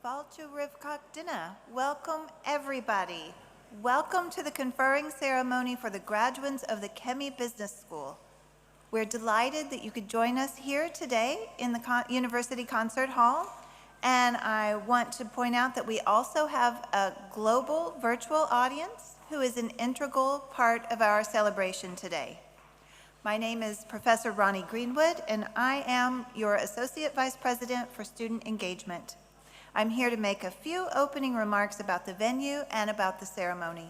Valchu Rivkakdina. Welcome, everybody. Welcome to the conferring ceremony for the graduates of the Kemmy Business School. We're delighted that you could join us here today in the University Concert Hall. And I want to point out that we also have a global virtual audience who is an integral part of our celebration today. My name is Professor Ronnie Greenwood, and I am your Associate Vice President for Student Engagement. I'm here to make a few opening remarks about the venue and about the ceremony.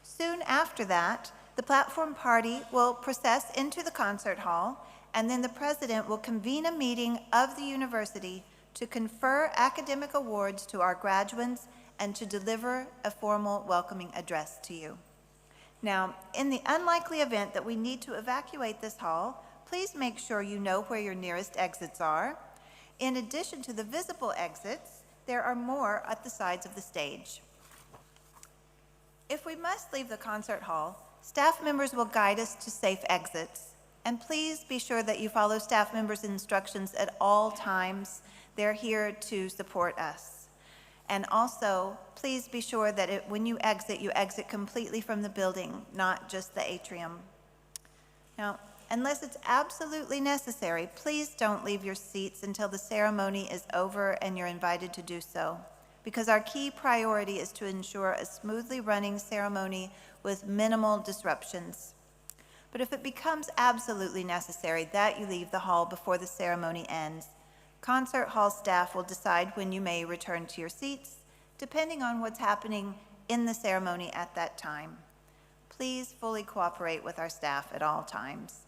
Soon after that, the platform party will process into the concert hall, and then the president will convene a meeting of the university to confer academic awards to our graduates and to deliver a formal welcoming address to you. Now, in the unlikely event that we need to evacuate this hall, please make sure you know where your nearest exits are. In addition to the visible exits, there are more at the sides of the stage. If we must leave the concert hall, staff members will guide us to safe exits. And please be sure that you follow staff members' instructions at all times. They're here to support us. And also, please be sure that when you exit completely from the building, not just the atrium. Now, unless it's absolutely necessary, please don't leave your seats until the ceremony is over and you're invited to do so, because our key priority is to ensure a smoothly running ceremony with minimal disruptions. But if it becomes absolutely necessary that you leave the hall before the ceremony ends, concert hall staff will decide when you may return to your seats, depending on what's happening in the ceremony at that time. Please fully cooperate with our staff at all times.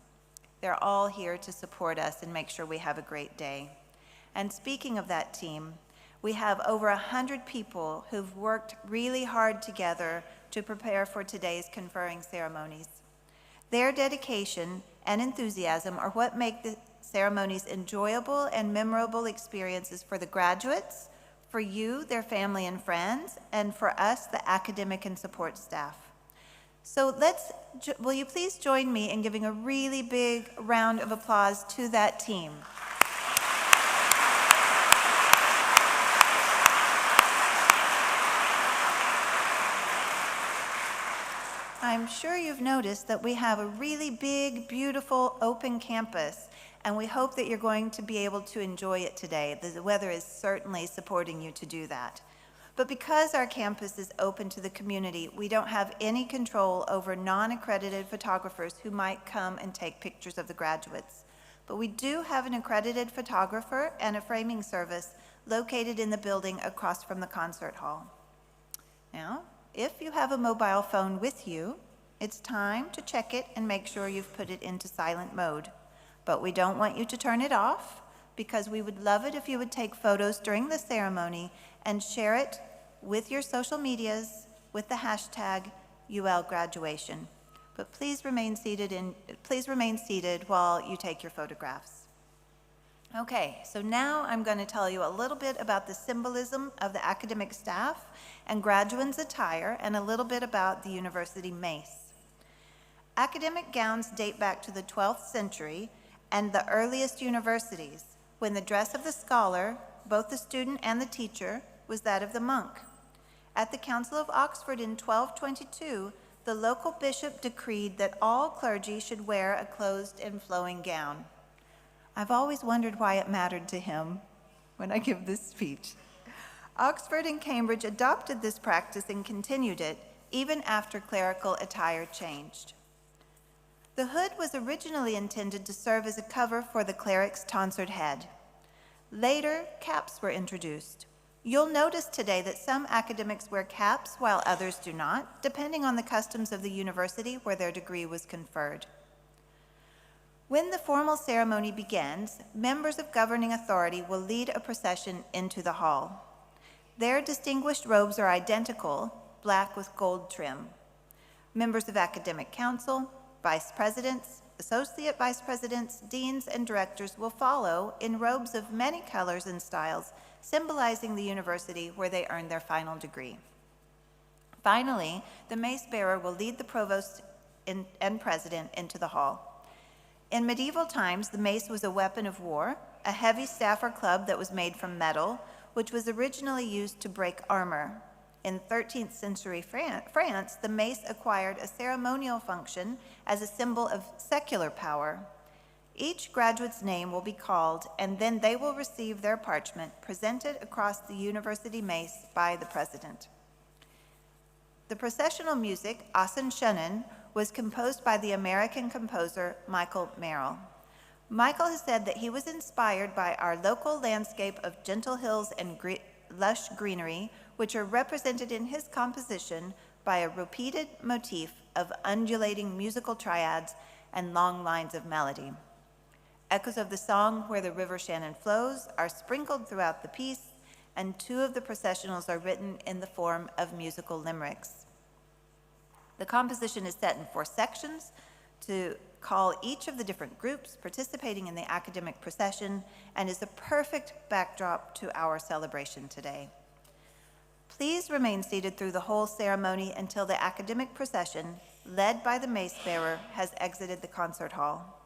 They're all here to support us and make sure we have a great day. And speaking of that team, we have over 100 people who've worked really hard together to prepare for today's conferring ceremonies. Their dedication and enthusiasm are what make the ceremonies enjoyable and memorable experiences for the graduates, for you, their family and friends, and for us, the academic and support staff. So will you please join me in giving a really big round of applause to that team? I'm sure you've noticed that we have a really big, beautiful, open campus, and we hope that you're going to be able to enjoy it today. The weather is certainly supporting you to do that. But because our campus is open to the community, we don't have any control over non-accredited photographers who might come and take pictures of the graduates. But we do have an accredited photographer and a framing service located in the building across from the concert hall. Now, if you have a mobile phone with you, it's time to check it and make sure you've put it into silent mode. But we don't want you to turn it off, because we would love it if you would take photos during the ceremony and share it with your social medias with the hashtag #ULGraduation. But please remain seated while you take your photographs. Okay, so now I'm going to tell you a little bit about the symbolism of the academic staff and graduates' attire, and a little bit about the university mace. Academic gowns date back to the 12th century and the earliest universities, when the dress of the scholar, both the student and the teacher, was that of the monk. At the Council of Oxford in 1222, the local bishop decreed that all clergy should wear a closed and flowing gown. I've always wondered why it mattered to him when I give this speech. Oxford and Cambridge adopted this practice and continued it, even after clerical attire changed. The hood was originally intended to serve as a cover for the cleric's tonsured head. Later, caps were introduced. You'll notice today that some academics wear caps while others do not, depending on the customs of the university where their degree was conferred. When the formal ceremony begins, members of governing authority will lead a procession into the hall. Their distinguished robes are identical, black with gold trim. Members of academic council, vice presidents, associate vice presidents, deans, and directors will follow in robes of many colors and styles, symbolizing the university where they earned their final degree. Finally, the mace bearer will lead the provost and president into the hall. In medieval times, the mace was a weapon of war, a heavy staff or club that was made from metal, which was originally used to break armor. In 13th century France, the mace acquired a ceremonial function as a symbol of secular power. Each graduate's name will be called, and then they will receive their parchment presented across the university mace by the president. The processional music, Asen Shunnen, was composed by the American composer Michael Merrill. Michael has said that he was inspired by our local landscape of gentle hills and lush greenery, which are represented in his composition by a repeated motif of undulating musical triads and long lines of melody. Echoes of the song Where the River Shannon Flows are sprinkled throughout the piece, and two of the processionals are written in the form of musical limericks. The composition is set in 4 sections to call each of the different groups participating in the academic procession and is a perfect backdrop to our celebration today. Please remain seated through the whole ceremony until the academic procession, led by the mace bearer, has exited the concert hall.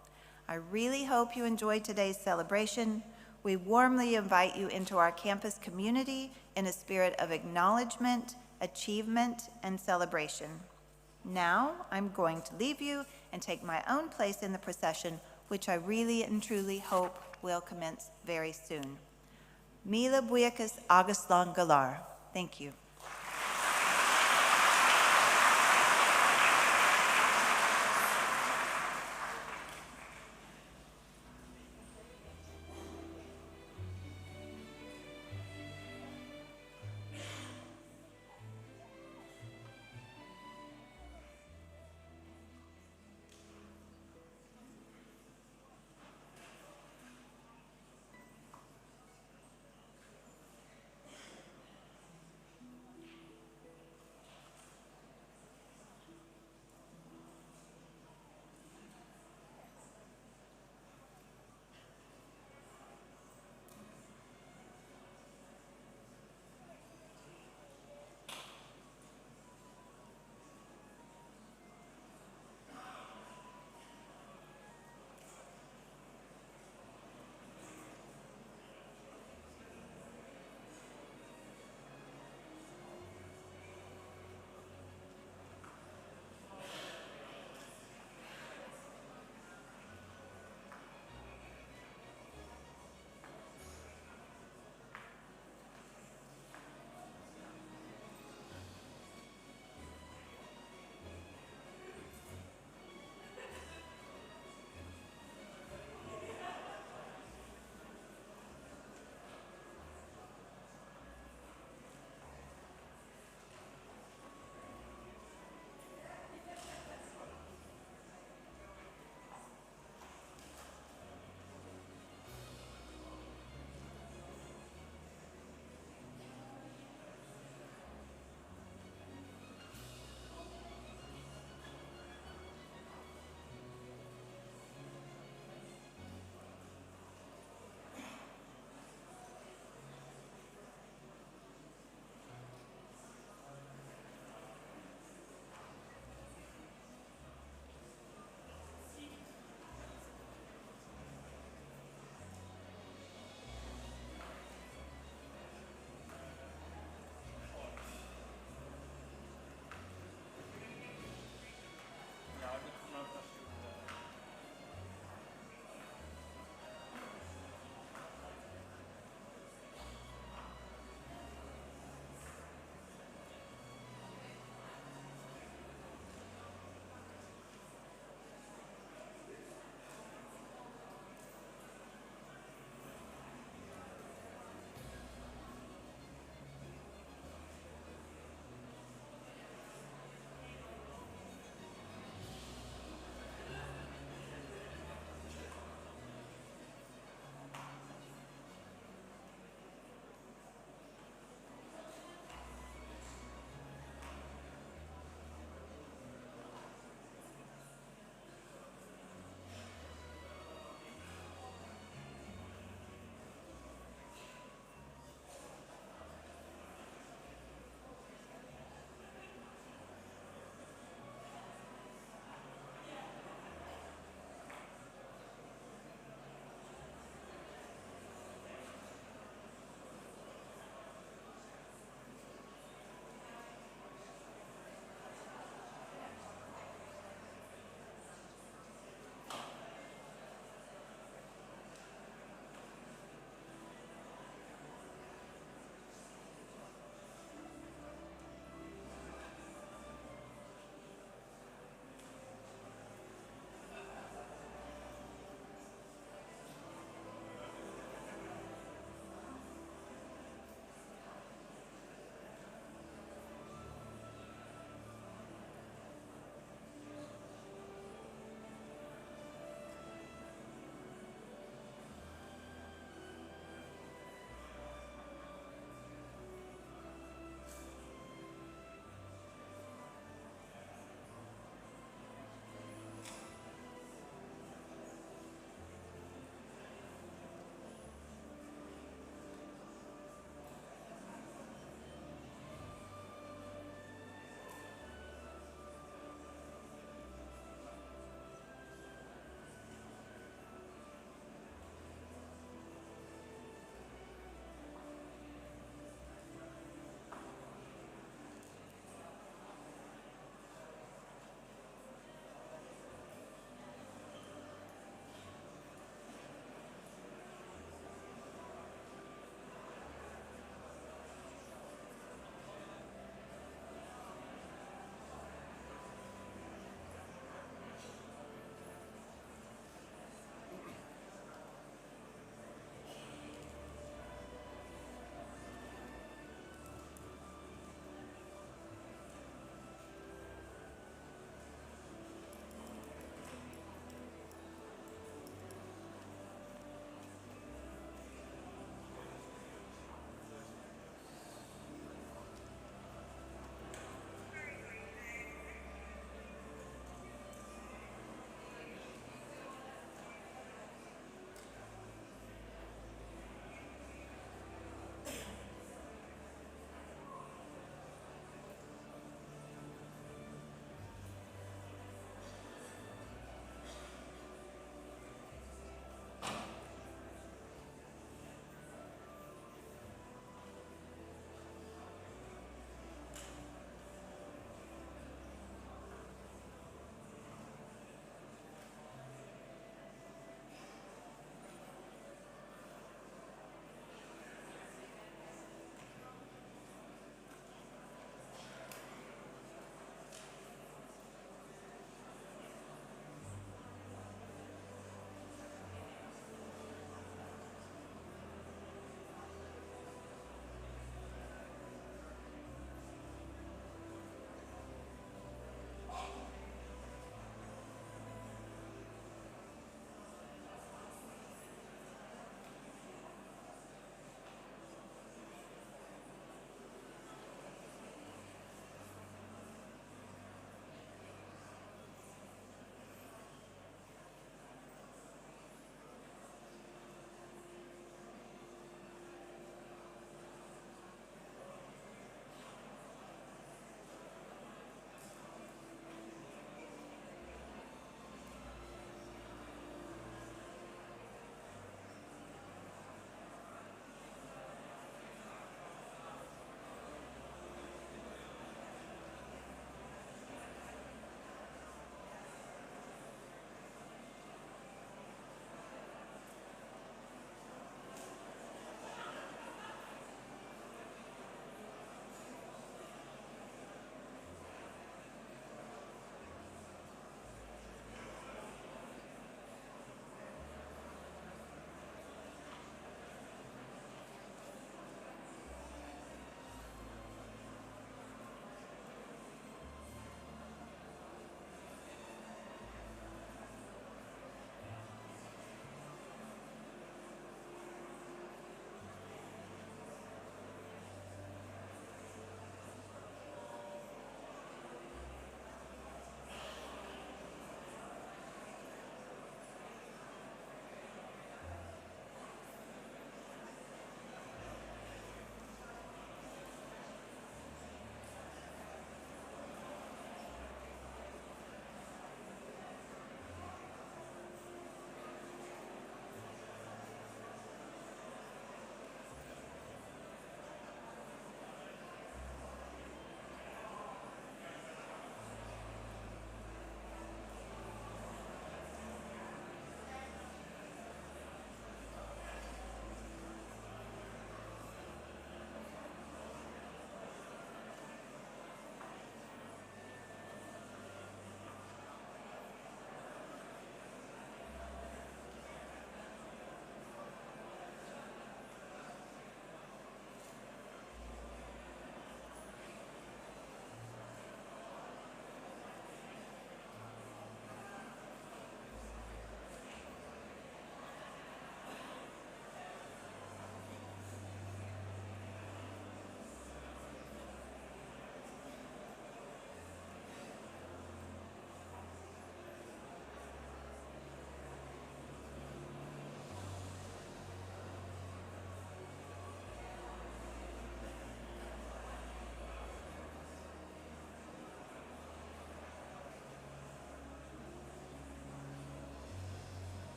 I really hope you enjoyed today's celebration. We warmly invite you into our campus community in a spirit of acknowledgement, achievement, and celebration. Now, I'm going to leave you and take my own place in the procession, which I really and truly hope will commence very soon. Mila Buyakas Augustlon Galar. Thank you.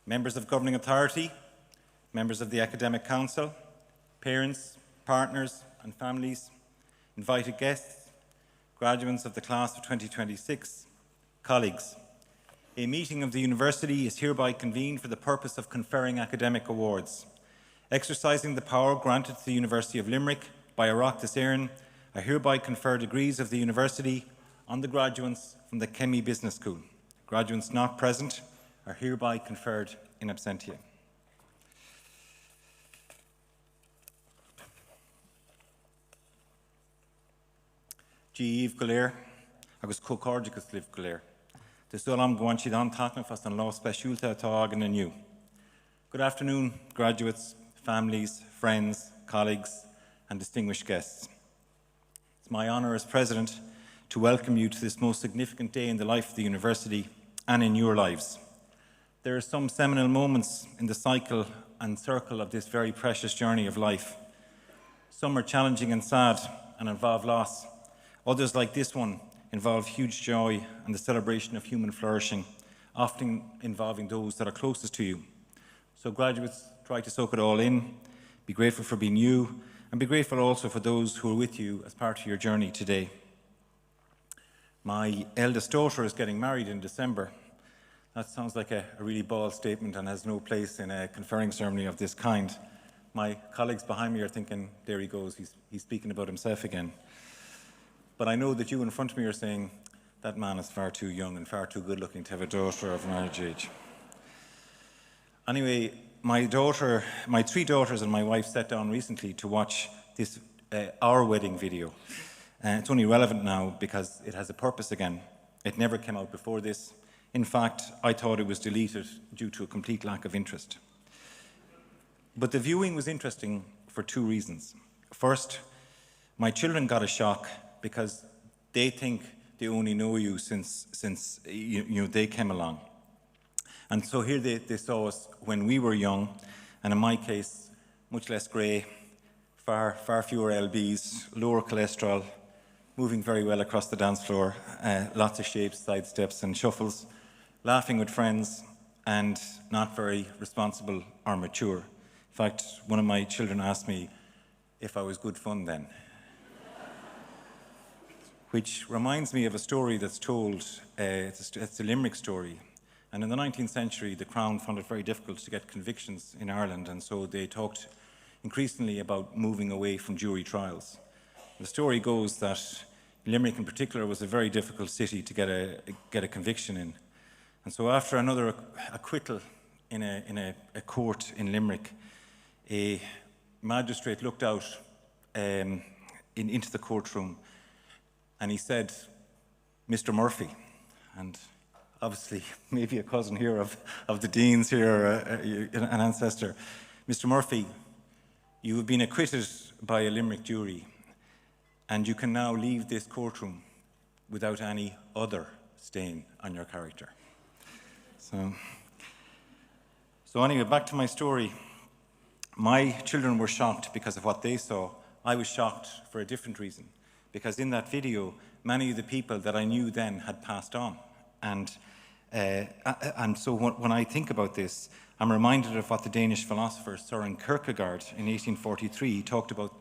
members of governing authority, members of the Academic Council, parents, partners and families, invited guests, graduates of the class of 2026, colleagues. A meeting of the University is hereby convened for the purpose of conferring academic awards. Exercising the power granted to the University of Limerick by Oireachtas Éireann, I hereby confer degrees of the University on the graduates from the Kemmy Business School. Graduates not present are hereby conferred in absentia. Díomh go léir, agus cócáirdeachas libh go léir. Tásúil am go bhain siad an taitneamh as an lá speisiúlta atá agan inniu. Good afternoon, graduates, families, friends, colleagues, and distinguished guests. It's my honour as President to welcome you to this most significant day in the life of the University and in your lives. There are some seminal moments in the cycle and circle of this very precious journey of life. Some are challenging and sad and involve loss. Others, like this one, involve huge joy and the celebration of human flourishing, often involving those that are closest to you. So graduates, try to soak it all in, be grateful for being you, and be grateful also for those who are with you as part of your journey today. My eldest daughter is getting married in December. That sounds like a really bold statement and has no place in a conferring ceremony of this kind. My colleagues behind me are thinking, there he goes, he's speaking about himself again. But I know that you in front of me are saying, that man is far too young and far too good looking to have a daughter of marriage age. Anyway, my three daughters and my wife sat down recently to watch this, our wedding video. It's only relevant now because it has a purpose again. It never came out before this. In fact, I thought it was deleted due to a complete lack of interest. But the viewing was interesting for two reasons. First, my children got a shock because they think they only know you since they came along. And so here they saw us when we were young, and in my case, much less grey, far fewer lbs, lower cholesterol, moving very well across the dance floor, lots of shapes, side steps and shuffles, laughing with friends, and not very responsible or mature. In fact, one of my children asked me if I was good fun then. Which reminds me of a story that's told, it's a Limerick story. And in the 19th century, the Crown found it very difficult to get convictions in Ireland, and so they talked increasingly about moving away from jury trials. The story goes that Limerick in particular was a very difficult city to get a conviction in. And so after another acquittal in a court in Limerick, a magistrate looked out into the courtroom and he said, Mr. Murphy, and obviously maybe a cousin here of the Dean's here, an ancestor. Mr. Murphy, you have been acquitted by a Limerick jury and you can now leave this courtroom without any other stain on your character. So anyway, back to my story. My children were shocked because of what they saw. I was shocked for a different reason, because in that video, many of the people that I knew then had passed on. And so when I think about this, I'm reminded of what the Danish philosopher Søren Kierkegaard in 1843 talked about.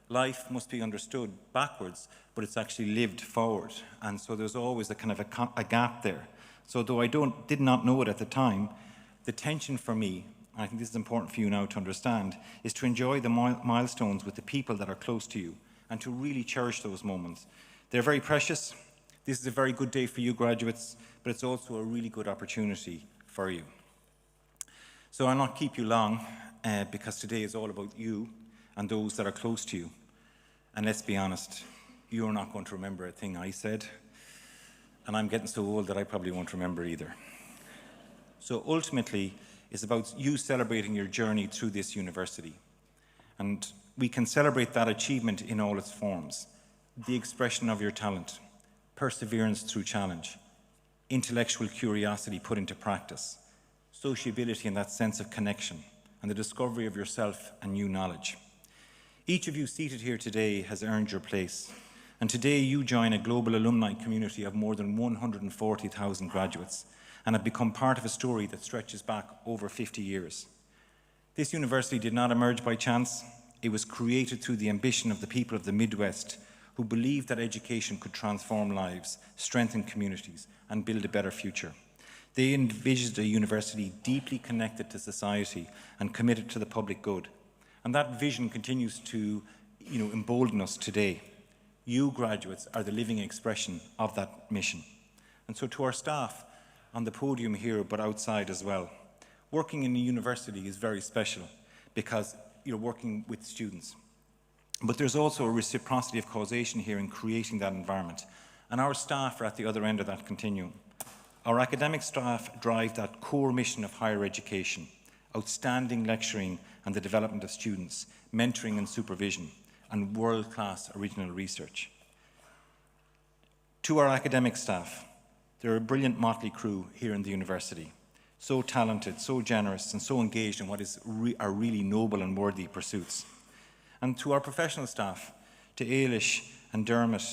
Life must be understood backwards, but it's actually lived forward. And so there's always a kind of a gap there. So though I did not know it at the time, the tension for me, and I think this is important for you now to understand, is to enjoy the milestones with the people that are close to you and to really cherish those moments. They're very precious. This is a very good day for you graduates, but it's also a really good opportunity for you. So I'll not keep you long because today is all about you and those that are close to you. And let's be honest, you're not going to remember a thing I said, and I'm getting so old that I probably won't remember either. So ultimately, it's about you celebrating your journey through this university. And we can celebrate that achievement in all its forms. The expression of your talent, perseverance through challenge, intellectual curiosity put into practice, sociability and that sense of connection, and the discovery of yourself and new knowledge. Each of you seated here today has earned your place, and today you join a global alumni community of more than 140,000 graduates. and have become part of a story that stretches back over 50 years. This university did not emerge by chance. It was created through the ambition of the people of the Midwest who believed that education could transform lives, strengthen communities, and build a better future. They envisioned a university deeply connected to society and committed to the public good. And that vision continues to embolden us today. You graduates are the living expression of that mission. And so to our staff on the podium here, but outside as well, working in a university is very special because you're working with students. But there's also a reciprocity of causation here in creating that environment. And our staff are at the other end of that continuum. Our academic staff drive that core mission of higher education, outstanding lecturing and the development of students, mentoring and supervision, and world-class original research. To our academic staff, they're a brilliant motley crew here in the university, so talented, so generous, and so engaged in what are really noble and worthy pursuits. And to our professional staff, to Ailish and Dermot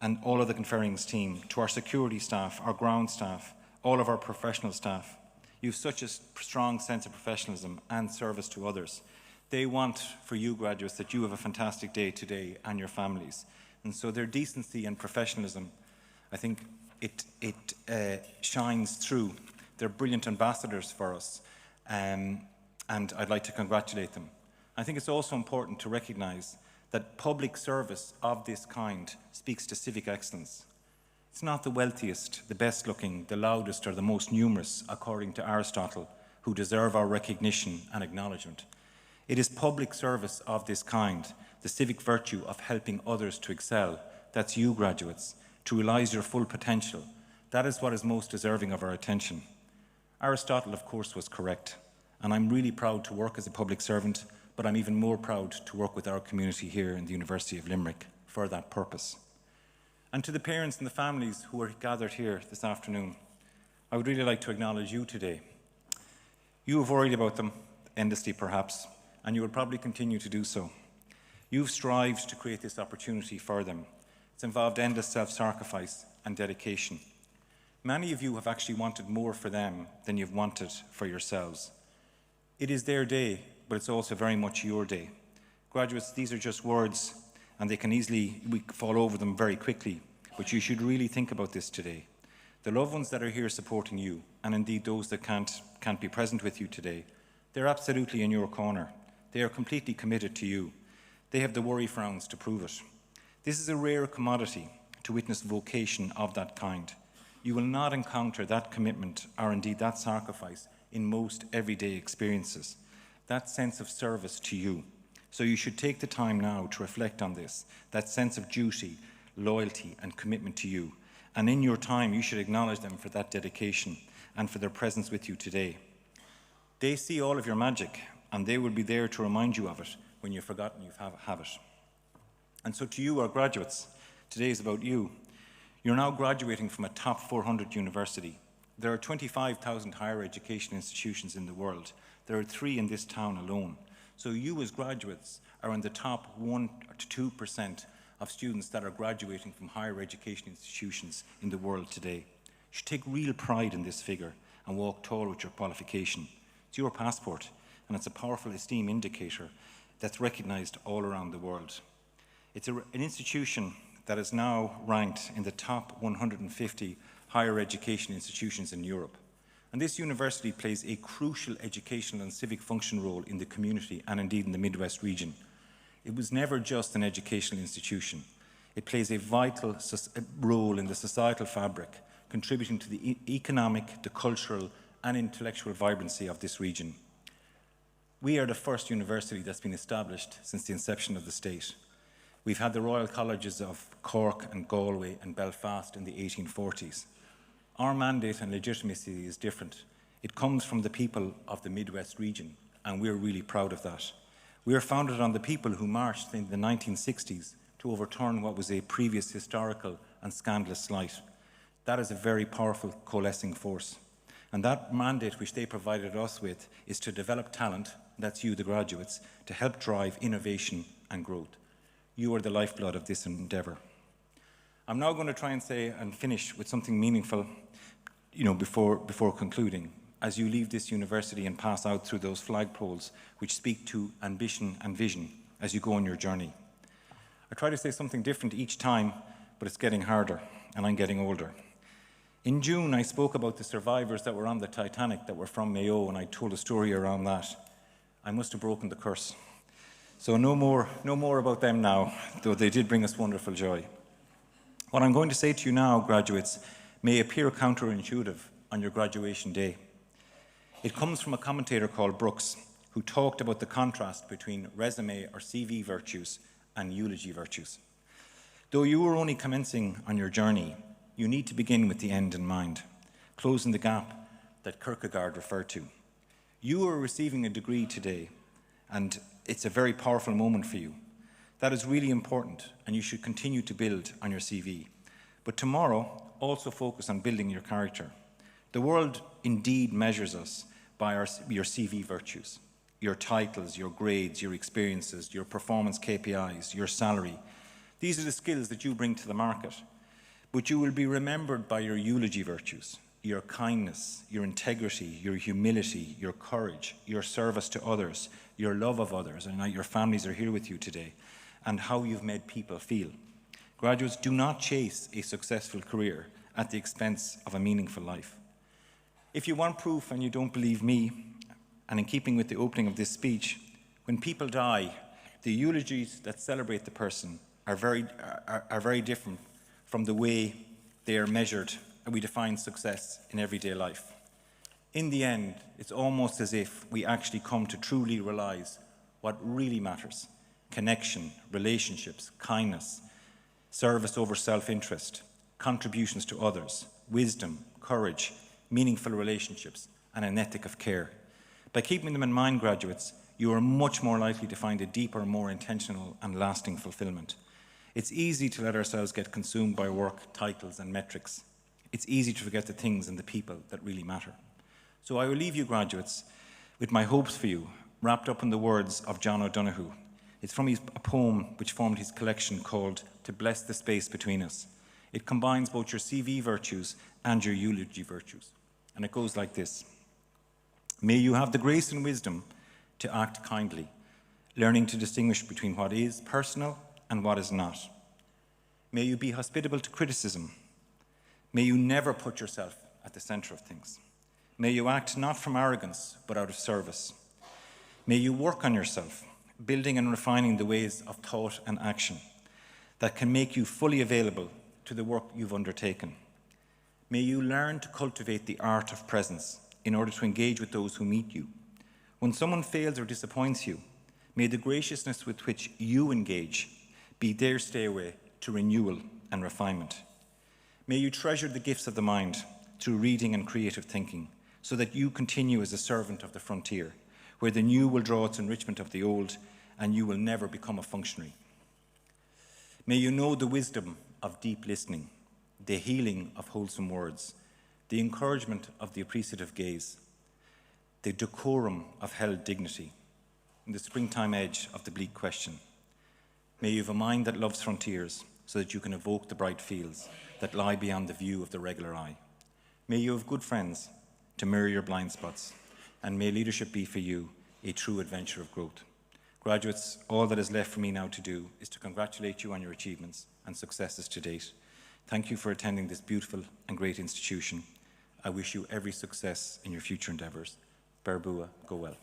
and all of the Conferring's team, to our security staff, our ground staff, all of our professional staff, you have such a strong sense of professionalism and service to others. They want for you graduates that you have a fantastic day today and your families. And so their decency and professionalism, I think it shines through. They're brilliant ambassadors for us, and I'd like to congratulate them. I think it's also important to recognise that public service of this kind speaks to civic excellence. It's not the wealthiest, the best looking, the loudest or the most numerous, according to Aristotle, who deserve our recognition and acknowledgement. It is public service of this kind, the civic virtue of helping others to excel, that's you graduates, to realise your full potential. That is what is most deserving of our attention. Aristotle, of course, was correct, and I'm really proud to work as a public servant, but I'm even more proud to work with our community here in the University of Limerick for that purpose. And to the parents and the families who are gathered here this afternoon, I would really like to acknowledge you today. You have worried about them, endlessly perhaps, and you will probably continue to do so. You've strived to create this opportunity for them. It's involved endless self-sacrifice and dedication. Many of you have actually wanted more for them than you've wanted for yourselves. It is their day, but it's also very much your day. Graduates, these are just words, and we fall over them very quickly, but you should really think about this today. The loved ones that are here supporting you, and indeed those that can't be present with you today, they're absolutely in your corner. They are completely committed to you. They have the worry frowns to prove it. This is a rare commodity to witness vocation of that kind. You will not encounter that commitment or indeed that sacrifice in most everyday experiences. That sense of service to you. So you should take the time now to reflect on this, that sense of duty, loyalty and commitment to you. And in your time, you should acknowledge them for that dedication and for their presence with you today. They see all of your magic, and they will be there to remind you of it when you've forgotten you have it. And so to you, our graduates, today is about you. You're now graduating from a top 400 university. There are 25,000 higher education institutions in the world. There are 3 in this town alone. So you as graduates are in the top 1 to 2% of students that are graduating from higher education institutions in the world today. You should take real pride in this figure and walk tall with your qualification. It's your passport, and it's a powerful esteem indicator that's recognised all around the world. It's an institution that is now ranked in the top 150 higher education institutions in Europe. And this university plays a crucial educational and civic function role in the community and indeed in the Midwest region. It was never just an educational institution. It plays a vital role in the societal fabric, contributing to the economic, the cultural and intellectual vibrancy of this region. We are the first university that's been established since the inception of the state. We've had the Royal Colleges of Cork and Galway and Belfast in the 1840s. Our mandate and legitimacy is different. It comes from the people of the Midwest region, and we're really proud of that. We are founded on the people who marched in the 1960s to overturn what was a previous historical and scandalous slight. That is a very powerful coalescing force. And that mandate which they provided us with is to develop talent, that's you, the graduates, to help drive innovation and growth. You are the lifeblood of this endeavour. I'm now going to try and say and finish with something meaningful. before concluding, as you leave this university and pass out through those flagpoles which speak to ambition and vision as you go on your journey. I try to say something different each time, but it's getting harder, and I'm getting older. In June, I spoke about the survivors that were on the Titanic that were from Mayo, and I told a story around that. I must have broken the curse. So no more about them now, though they did bring us wonderful joy. What I'm going to say to you now, graduates, may appear counterintuitive on your graduation day. It comes from a commentator called Brooks, who talked about the contrast between resume or CV virtues and eulogy virtues. Though you are only commencing on your journey, you need to begin with the end in mind, closing the gap that Kierkegaard referred to. You are receiving a degree today, and it's a very powerful moment for you. That is really important, and you should continue to build on your CV. But tomorrow, also focus on building your character. The world indeed measures us by your CV virtues, your titles, your grades, your experiences, your performance KPIs, your salary. These are the skills that you bring to the market. But you will be remembered by your eulogy virtues, your kindness, your integrity, your humility, your courage, your service to others, your love of others, and your families are here with you today, and how you've made people feel. Graduates, do not chase a successful career at the expense of a meaningful life. If you want proof and you don't believe me, and in keeping with the opening of this speech, when people die, the eulogies that celebrate the person are very different from the way they are measured and we define success in everyday life. In the end, it's almost as if we actually come to truly realize what really matters: connection, relationships, kindness, service over self-interest, contributions to others, wisdom, courage, meaningful relationships, and an ethic of care. By keeping them in mind, graduates, you are much more likely to find a deeper, more intentional and lasting fulfillment. It's easy to let ourselves get consumed by work, titles, and metrics. It's easy to forget the things and the people that really matter. So I will leave you, graduates, with my hopes for you, wrapped up in the words of John O'Donoghue. It's from a poem which formed his collection called "To Bless the Space Between Us." It combines both your CV virtues and your eulogy virtues. And it goes like this. May you have the grace and wisdom to act kindly, learning to distinguish between what is personal and what is not. May you be hospitable to criticism. May you never put yourself at the center of things. May you act not from arrogance, but out of service. May you work on yourself, building and refining the ways of thought and action that can make you fully available to the work you've undertaken. May you learn to cultivate the art of presence in order to engage with those who meet you. When someone fails or disappoints you, may the graciousness with which you engage be their stairway to renewal and refinement. May you treasure the gifts of the mind through reading and creative thinking, so that you continue as a servant of the frontier, where the new will draw its enrichment of the old, and you will never become a functionary. May you know the wisdom of deep listening, the healing of wholesome words, the encouragement of the appreciative gaze, the decorum of held dignity, and the springtime edge of the bleak question. May you have a mind that loves frontiers, so that you can evoke the bright fields that lie beyond the view of the regular eye. May you have good friends to mirror your blind spots, and may leadership be for you a true adventure of growth. Graduates, all that is left for me now to do is to congratulate you on your achievements and successes to date. Thank you for attending this beautiful and great institution. I wish you every success in your future endeavours. Berbua, go well.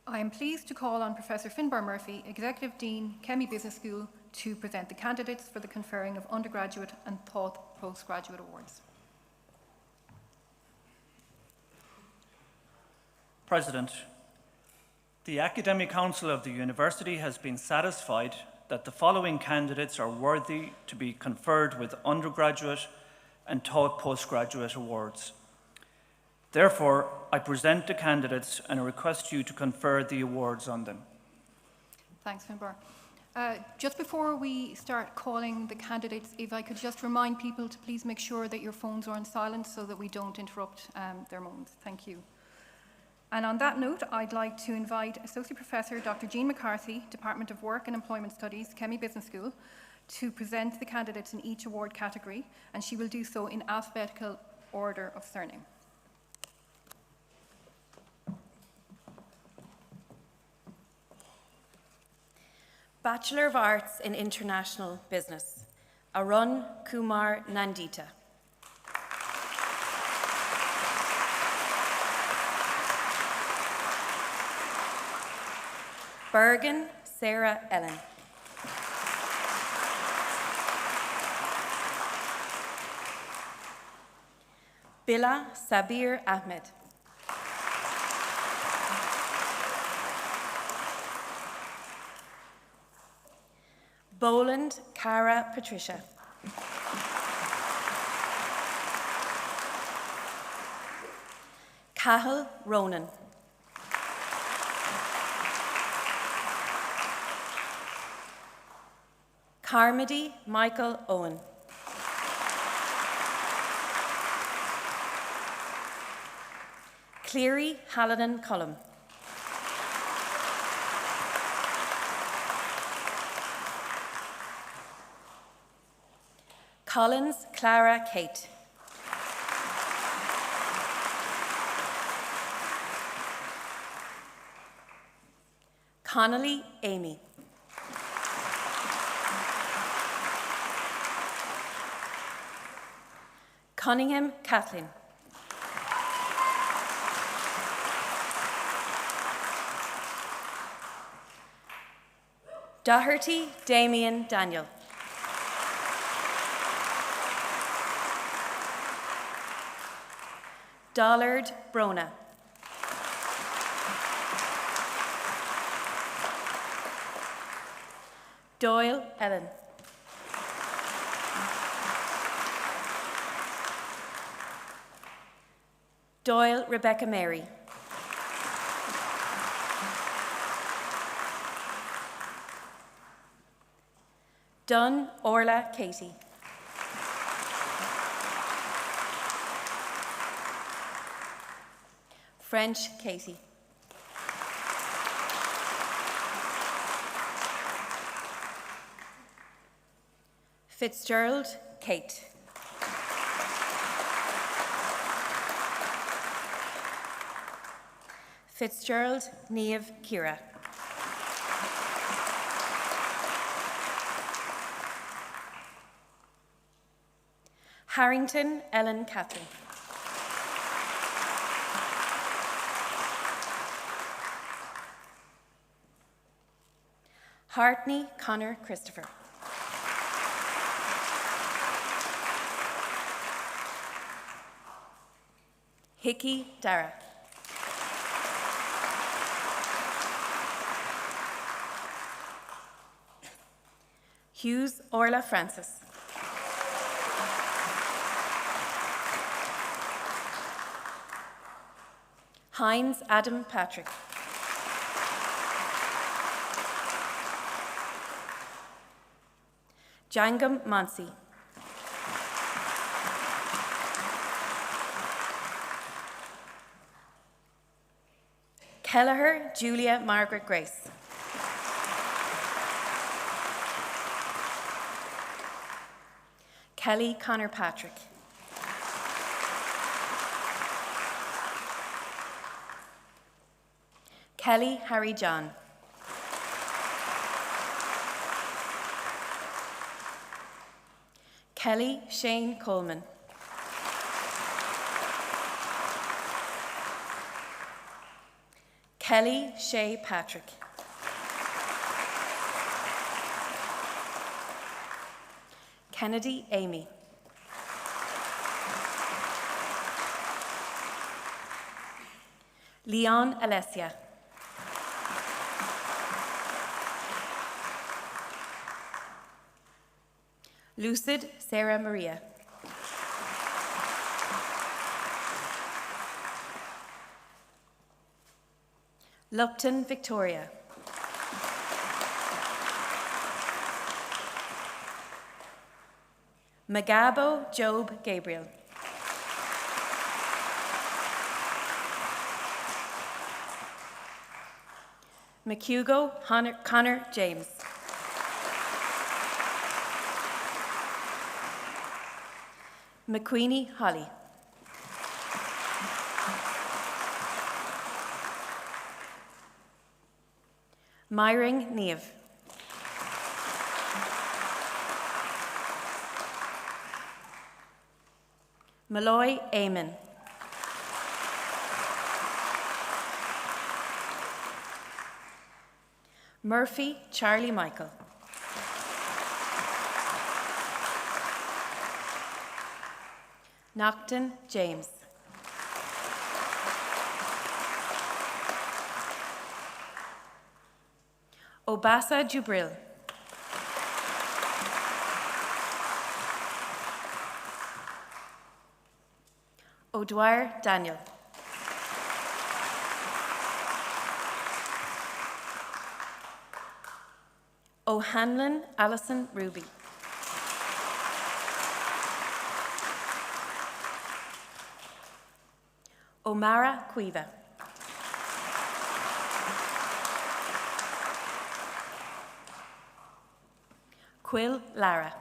I am pleased to call on Professor Finbar Murphy, Executive Dean, Kemmy Business School, to present the candidates for the conferring of undergraduate and Thought postgraduate awards. President, the Academic Council of the University has been satisfied that the following candidates are worthy to be conferred with undergraduate and Thought postgraduate awards. Therefore, I present the candidates and I request you to confer the awards on them. Thanks, Finbar. Just before we start calling the candidates, if I could just remind people to please make sure that your phones are on silent so that we don't interrupt their moments. Thank you. And on that note, I'd like to invite Associate Professor Dr. Jean McCarthy, Department of Work and Employment Studies, Kemmy Business School, to present the candidates in each award category, and she will do so in alphabetical order of surname. Bachelor of Arts in International Business, Arun Kumar Nandita. Bergen Sarah Ellen. Bila Sabir Ahmed. Boland Cara Patricia. Cahill Ronan. Carmody Michael Owen. Cleary Hallinan Cullum. Collins Clara Kate. Connolly Amy. Cunningham Kathleen. Doherty Damien Daniel. Dollard Brona. Doyle Ellen. Doyle Rebecca Mary. Dunn Orla Katie. French Katie. Fitzgerald Kate. Fitzgerald Niamh Kira. Harrington Ellen Catherine. Hartney Connor Christopher. Hickey Dara. Hughes Orla Francis. Hines Adam Patrick. Jangam Mansi. Kelleher Julia Margaret Grace. Kelly Connor Patrick. Kelly Harry John. Kelly Shane Coleman. Kelly Shay Patrick. Kennedy Amy. Leon Alessia. Lucid Sarah Maria. Lupton Victoria. Magabo Job Gabriel. McHugo Connor James. McQueenie Holly. Myring Neve. Malloy Eamon. Murphy Charlie Michael. Nocton James. Obasa Jubril. O'Dwyer Daniel. O'Hanlon Alison Ruby. O'Mara Cuiva. Quill Lara.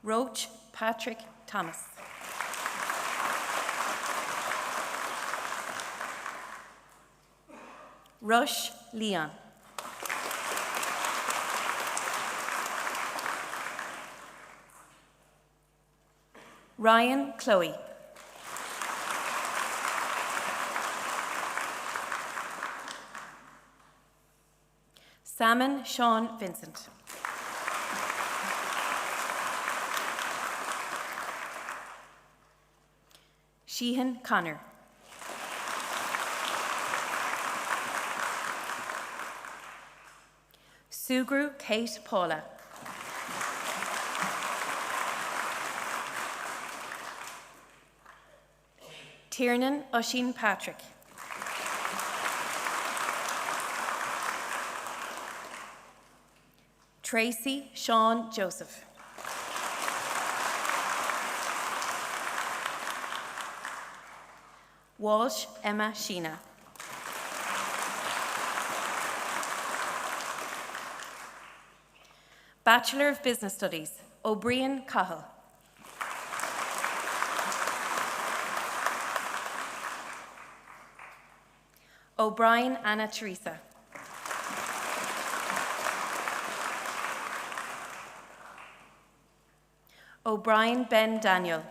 Roach Patrick Thomas. Rush Leon. Ryan Chloe. Salmon Sean Vincent. Sheehan Connor. Sugru Kate Paula. Tiernan Oisin Patrick. Tracy Sean Joseph. Walsh Emma Sheena. Bachelor of Business Studies, O'Brien Cahill. O'Brien Anna Teresa. O'Brien Ben Daniel.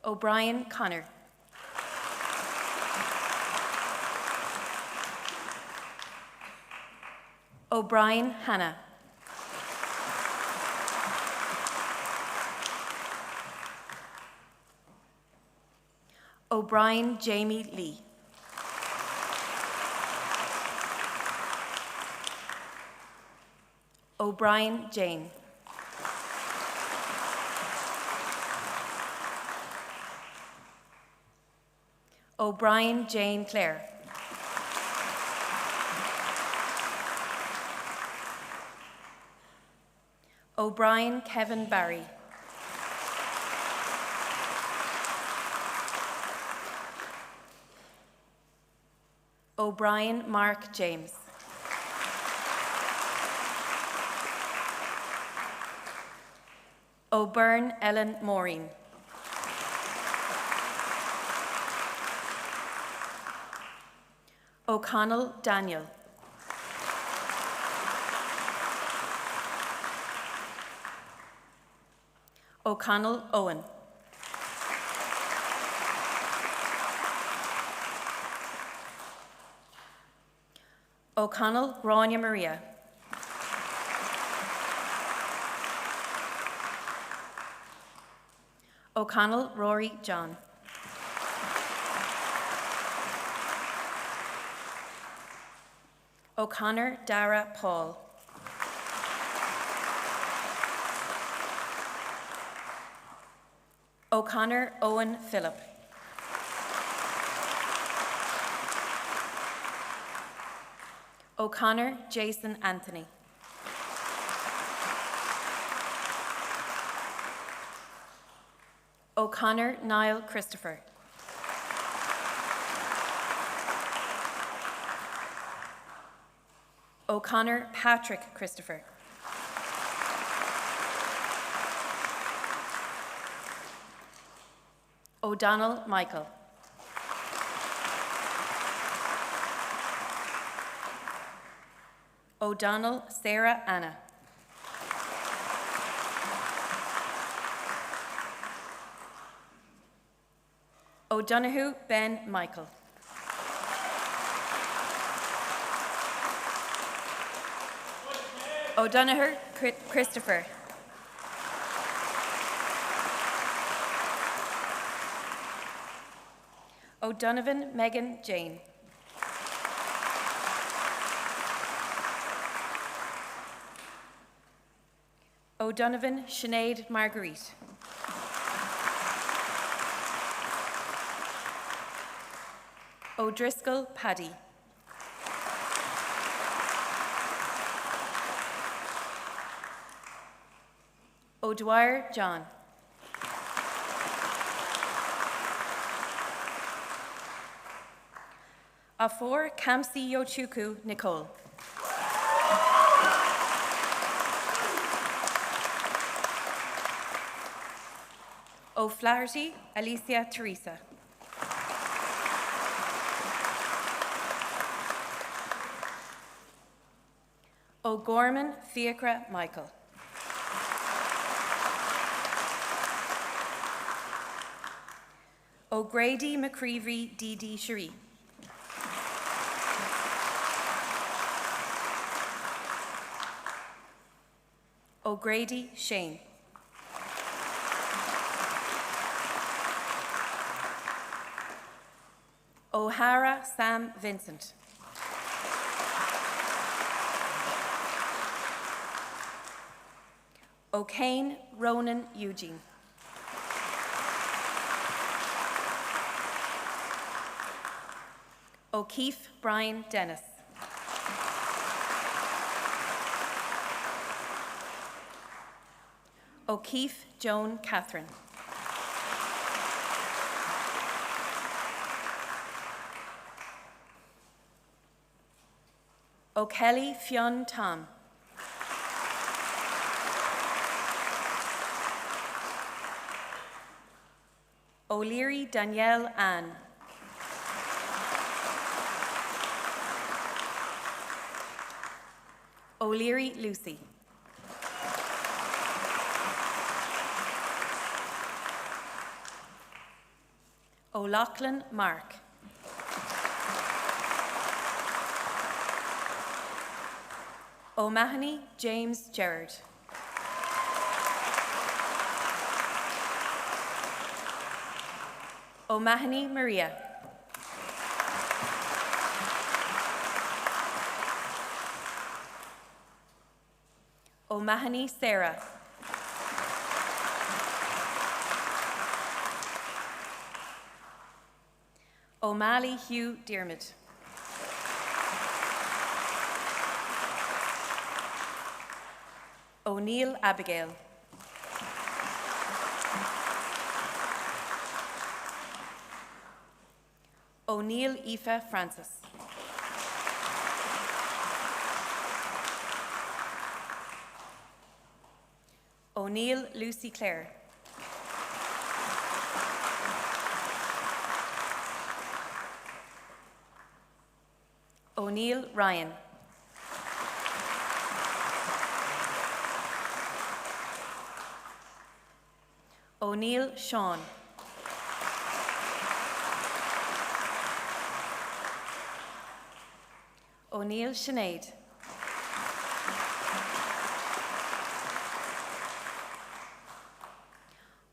O'Brien Connor. O'Brien Hannah. O'Brien Jamie Lee. O'Brien Jane. O'Brien Jane Clare. O'Brien Kevin Barry. O'Brien Mark James. O'Byrne Ellen Maureen. O'Connell Daniel. O'Connell Owen. O'Connell Grania Maria. O'Connell Rory John. O'Connor Dara Paul. O'Connor Owen Philip. O'Connor Jason Anthony. O'Connor Niall Christopher. O'Connor Patrick Christopher. O'Donnell Michael. O'Donnell Sarah Anna. O'Donoghue Ben Michael. O'Donoghue Christopher. O'Donovan Megan Jane. O'Donovan Sinead Marguerite. O'Driscoll Paddy. O'Dwyer John. Afor Kamsi Yochuku Nicole. O'Flaherty Alicia Teresa. O'Gorman Fiacra Michael. O'Grady McCreevy D.D. Cherie. O'Grady Shane. O'Hara Sam Vincent. O'Kane Ronan Eugene. O'Keefe Brian Dennis. O'Keefe Joan Catherine. O'Kelly Fionn Tom. O'Leary Danielle Ann. O'Leary Lucy. O'Loughlin Mark. O'Mahony James Gerard. O'Mahony Maria. O'Mahony Sarah. O'Malley Hugh Diarmid. O'Neill Abigail. O'Neill Aoife Francis. O'Neill Lucy Clare. O'Neill Ryan. O'Neill Sean. O'Neill Sinead.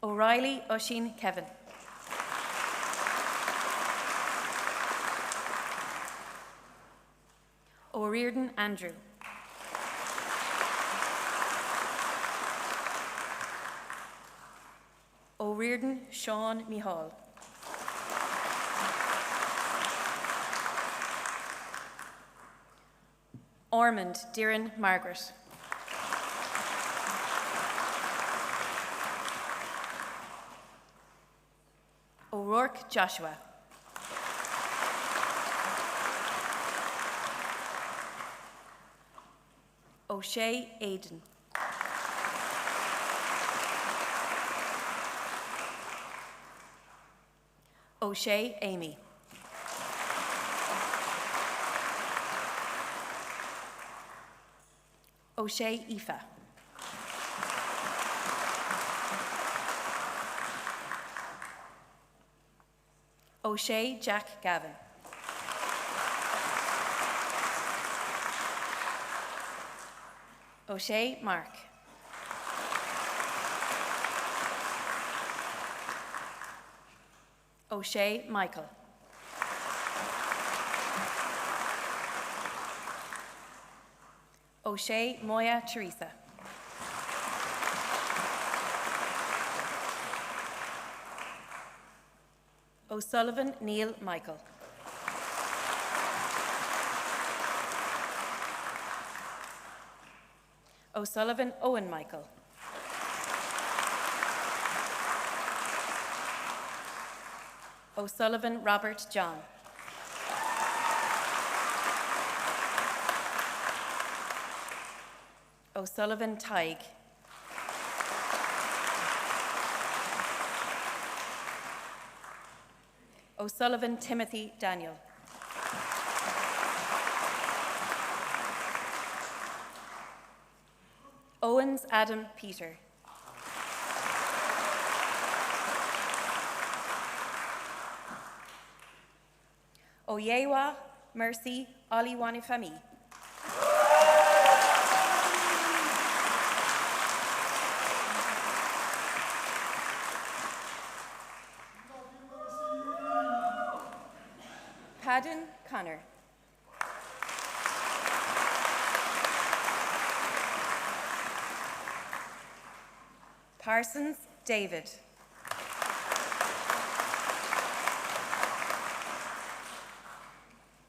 O'Reilly Oisin Kevin. O'Riordan Andrew. O'Riordan Sean Mihal. Ormond Diran Margaret. O'Rourke Joshua. O'Shea Aidan. O'Shea Amy. O'Shea Aoife. O'Shea Jack Gavin. O'Shea Mark. O'Shea Michael. O'Shea Moya Teresa. O'Sullivan Neil Michael. O'Sullivan Owen Michael. O'Sullivan Robert John. O'Sullivan Tig. O'Sullivan Timothy Daniel. Owens Adam Peter. Oyewa Mercy Aliwanifami. Padden Connor. Parsons David.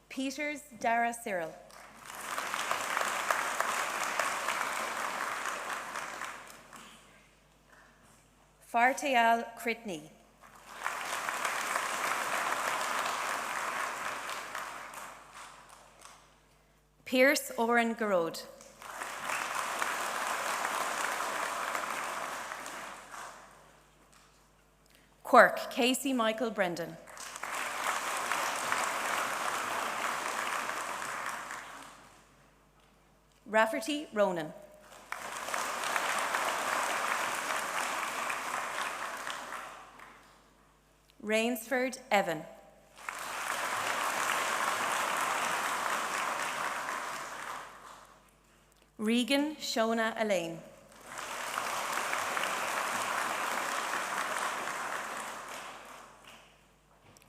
Peters Dara Cyril. Farteal Critney. Pierce Oren Garode. Quirk Casey Michael Brendan. Rafferty Ronan. Rainsford Evan. Regan Shona Elaine.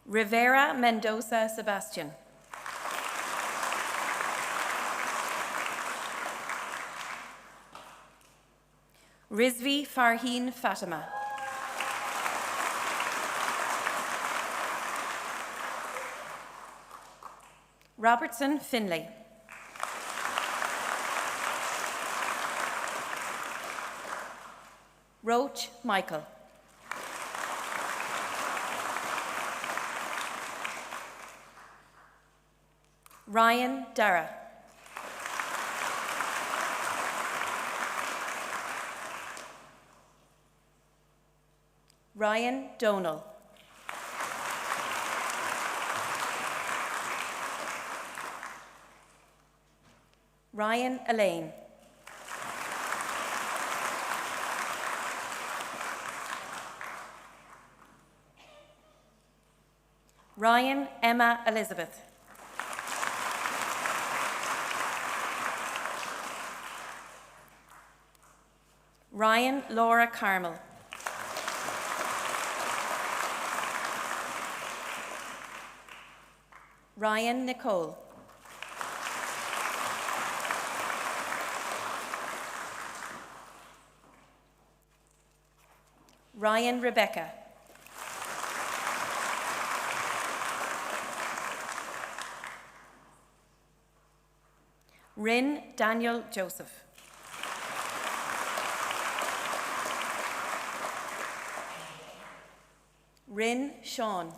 Rivera Mendoza Sebastian. Rizvi Farheen Fatima. Robertson Finlay. Roach Michael. Ryan Dara. Ryan Donal. Ryan Elaine. Ryan Emma Elizabeth. Ryan Laura Carmel. Ryan Nicole. Ryan Rebecca. Rin Daniel Joseph. Rin Sean.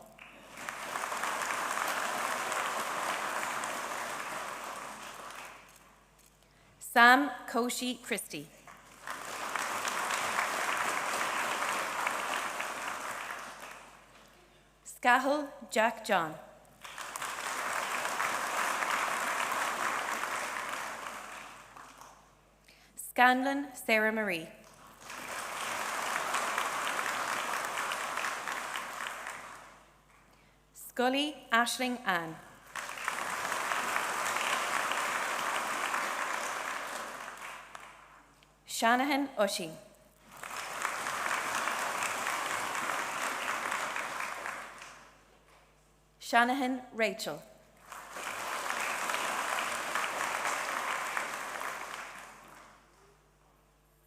Sam Koshi Christie. Scahel Jack John. Scanlon Sarah Marie. Scully Aisling Ann. Shanahan Ushing. Shanahan Rachel.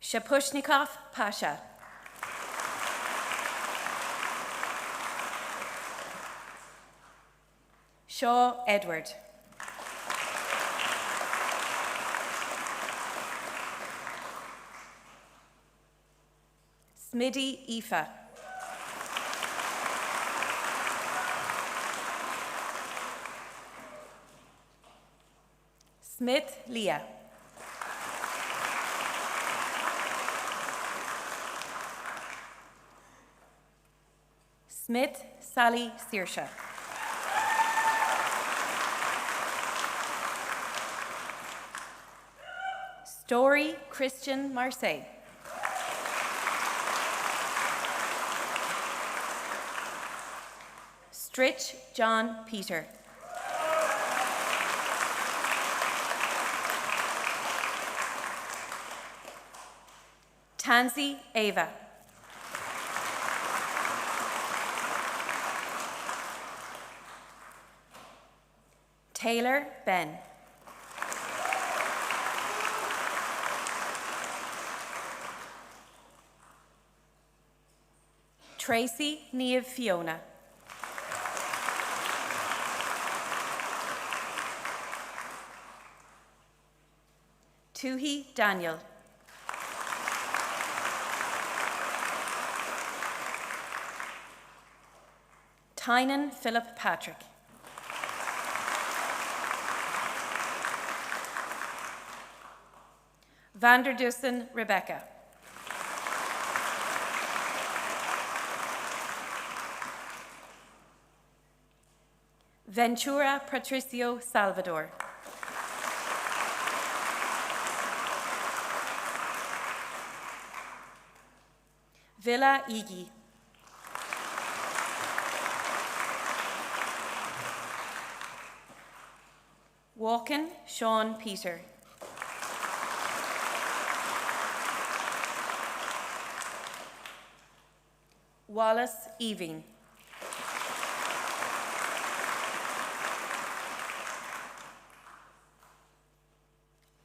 Shapushnikov Pasha. Shaw Edward. Smitty Aoife. Smith Leah. Smith Sally Saoirse. Story Christian Marseille. Stritch John Peter. Tansy Ava. Taylor Ben. Tracy Niamh Fiona. Tuhi Daniel. Tynan Philip Patrick. Vanderdussen Rebecca. Ventura Patricio Salvador. Villa Iggy. Walken Sean Peter. Wallace Eving.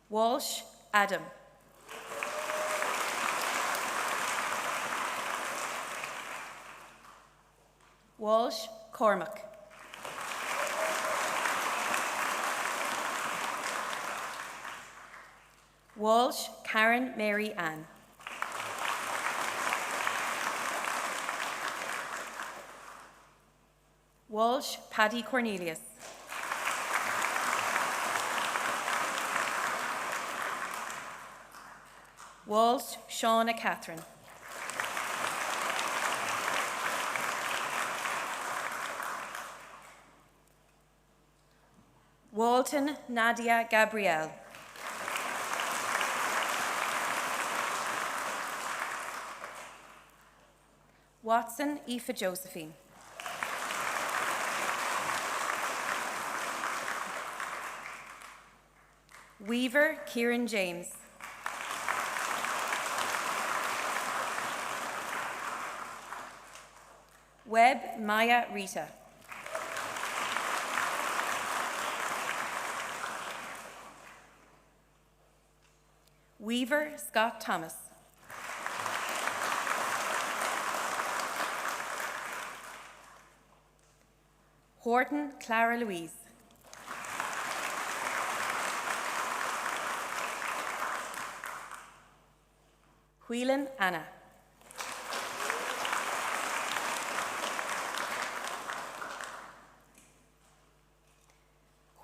Walsh Adam. Walsh Cormac. Walsh Karen Mary Ann. Walsh Paddy Cornelius. Walsh Shauna Catherine. Walton Nadia Gabrielle. Watson Aoife Josephine. Weaver Kieran James. Webb Maya Rita. Weaver Scott Thomas. Horton Clara Louise. Whelan Anna.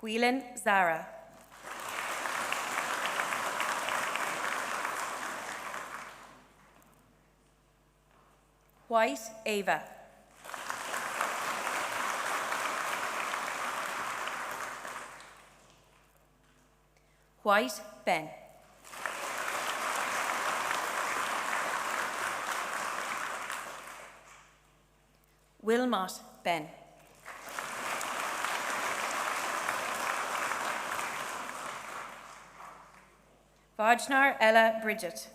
Whelan Zara. White Ava. White Ben. Wilmot Ben. Vajnar Ella Bridget.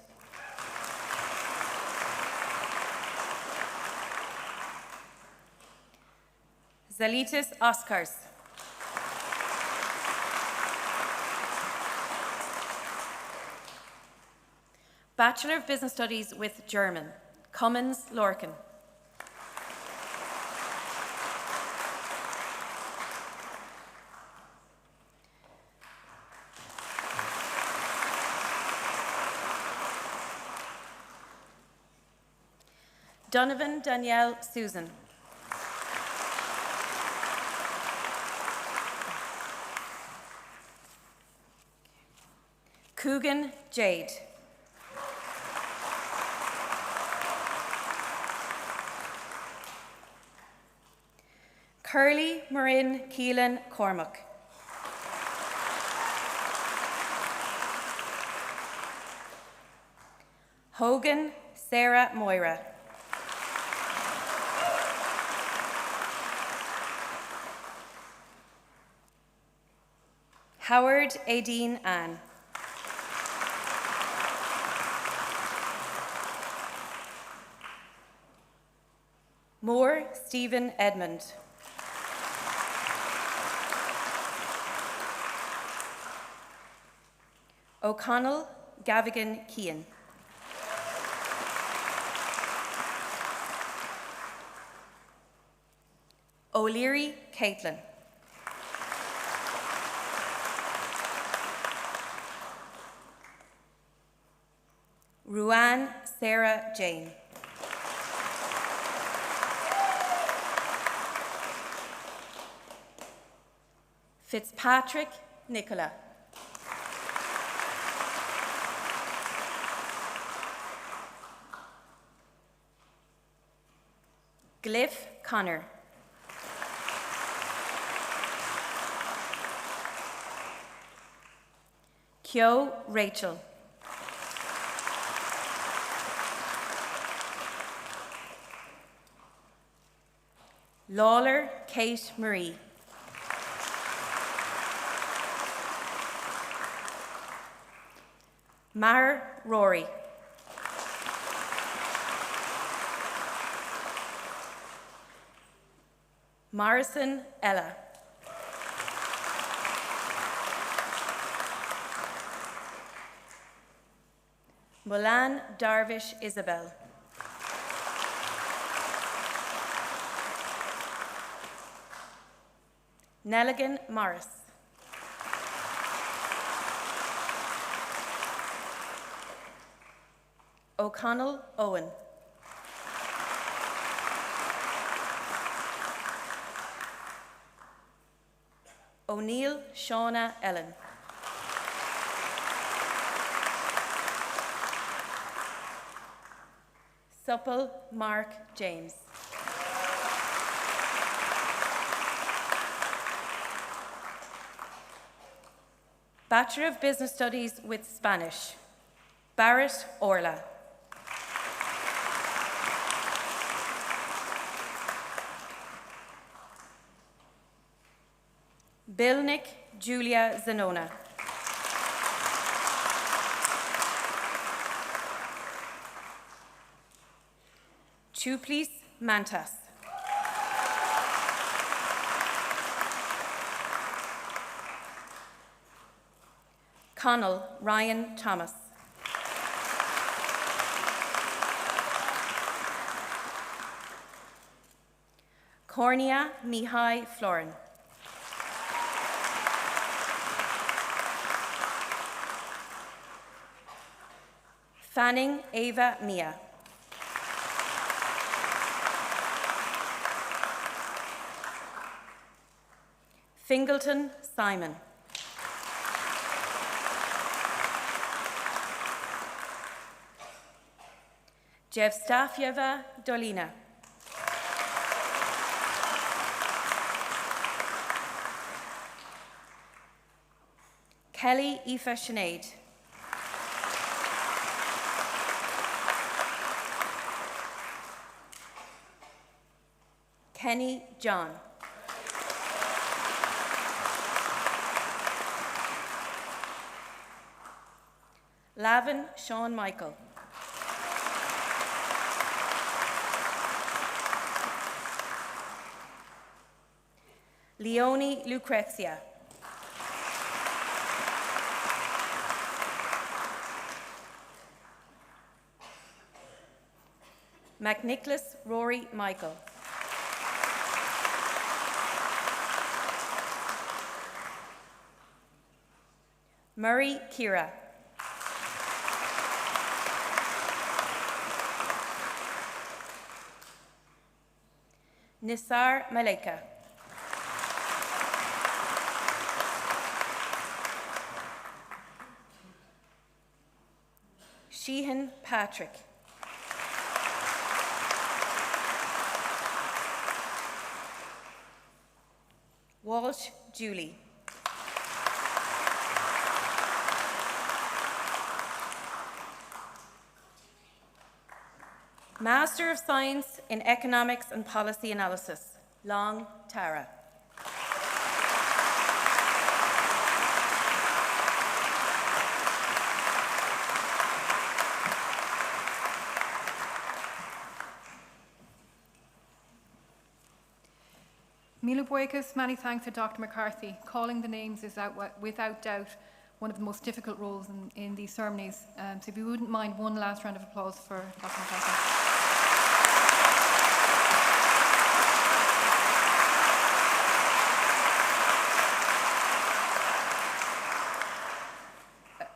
Zalitis Oscars. Bachelor of Business Studies with German, Cummins Lorcan. Donovan Danielle Susan. Coogan Jade. Curly Marin Keelan Cormac. Hogan Sarah Moira. Howard Aideen Ann. Moore Stephen Edmund. O'Connell Gavigan Keane. O'Leary Caitlin. Ruan Sarah Jane. Fitzpatrick Nicola. Glyph Connor. Kyo Rachel. Lawler Kate Marie. Mar Rory. Morrison Ella. Mulan Darvish Isabel. Nelligan Morris. O'Connell Owen. O'Neill Shauna Ellen. Supple Mark James. Bachelor of Business Studies with Spanish, Barrett Orla. Bilnick Julia Zanona. Chuplis Mantas. Connell Ryan Thomas. Cornea Mihai Florin. Fanning Ava Mia. Fingleton Simon. Jevstafieva Dolina. Kelly Aoife Sinead. Kenny John. Lavin Sean Michael. Leonie Lucrezia. McNicholas Rory Michael. Murray Kira. Nisar Maleka. Sheehan Patrick. Walsh Julie. Master of Science in Economics and Policy Analysis, Long Tara. Mila Boykas, many thanks to Dr. McCarthy. Calling the names is without doubt one of the most difficult roles in these ceremonies. So if you wouldn't mind one last round of applause for Dr. McCarthy.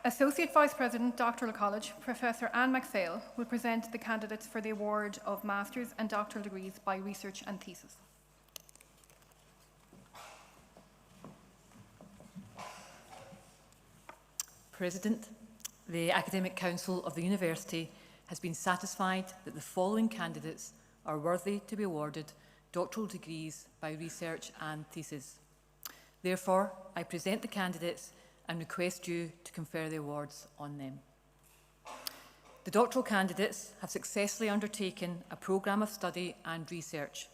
Associate Vice President, Doctoral College, Professor Anne MacPhail will present the candidates for the award of Master's and Doctoral degrees by research and thesis. President, the Academic Council of the University has been satisfied that the following candidates are worthy to be awarded doctoral degrees by research and thesis. Therefore, I present the candidates and request you to confer the awards on them. The doctoral candidates have successfully undertaken a programme of study and research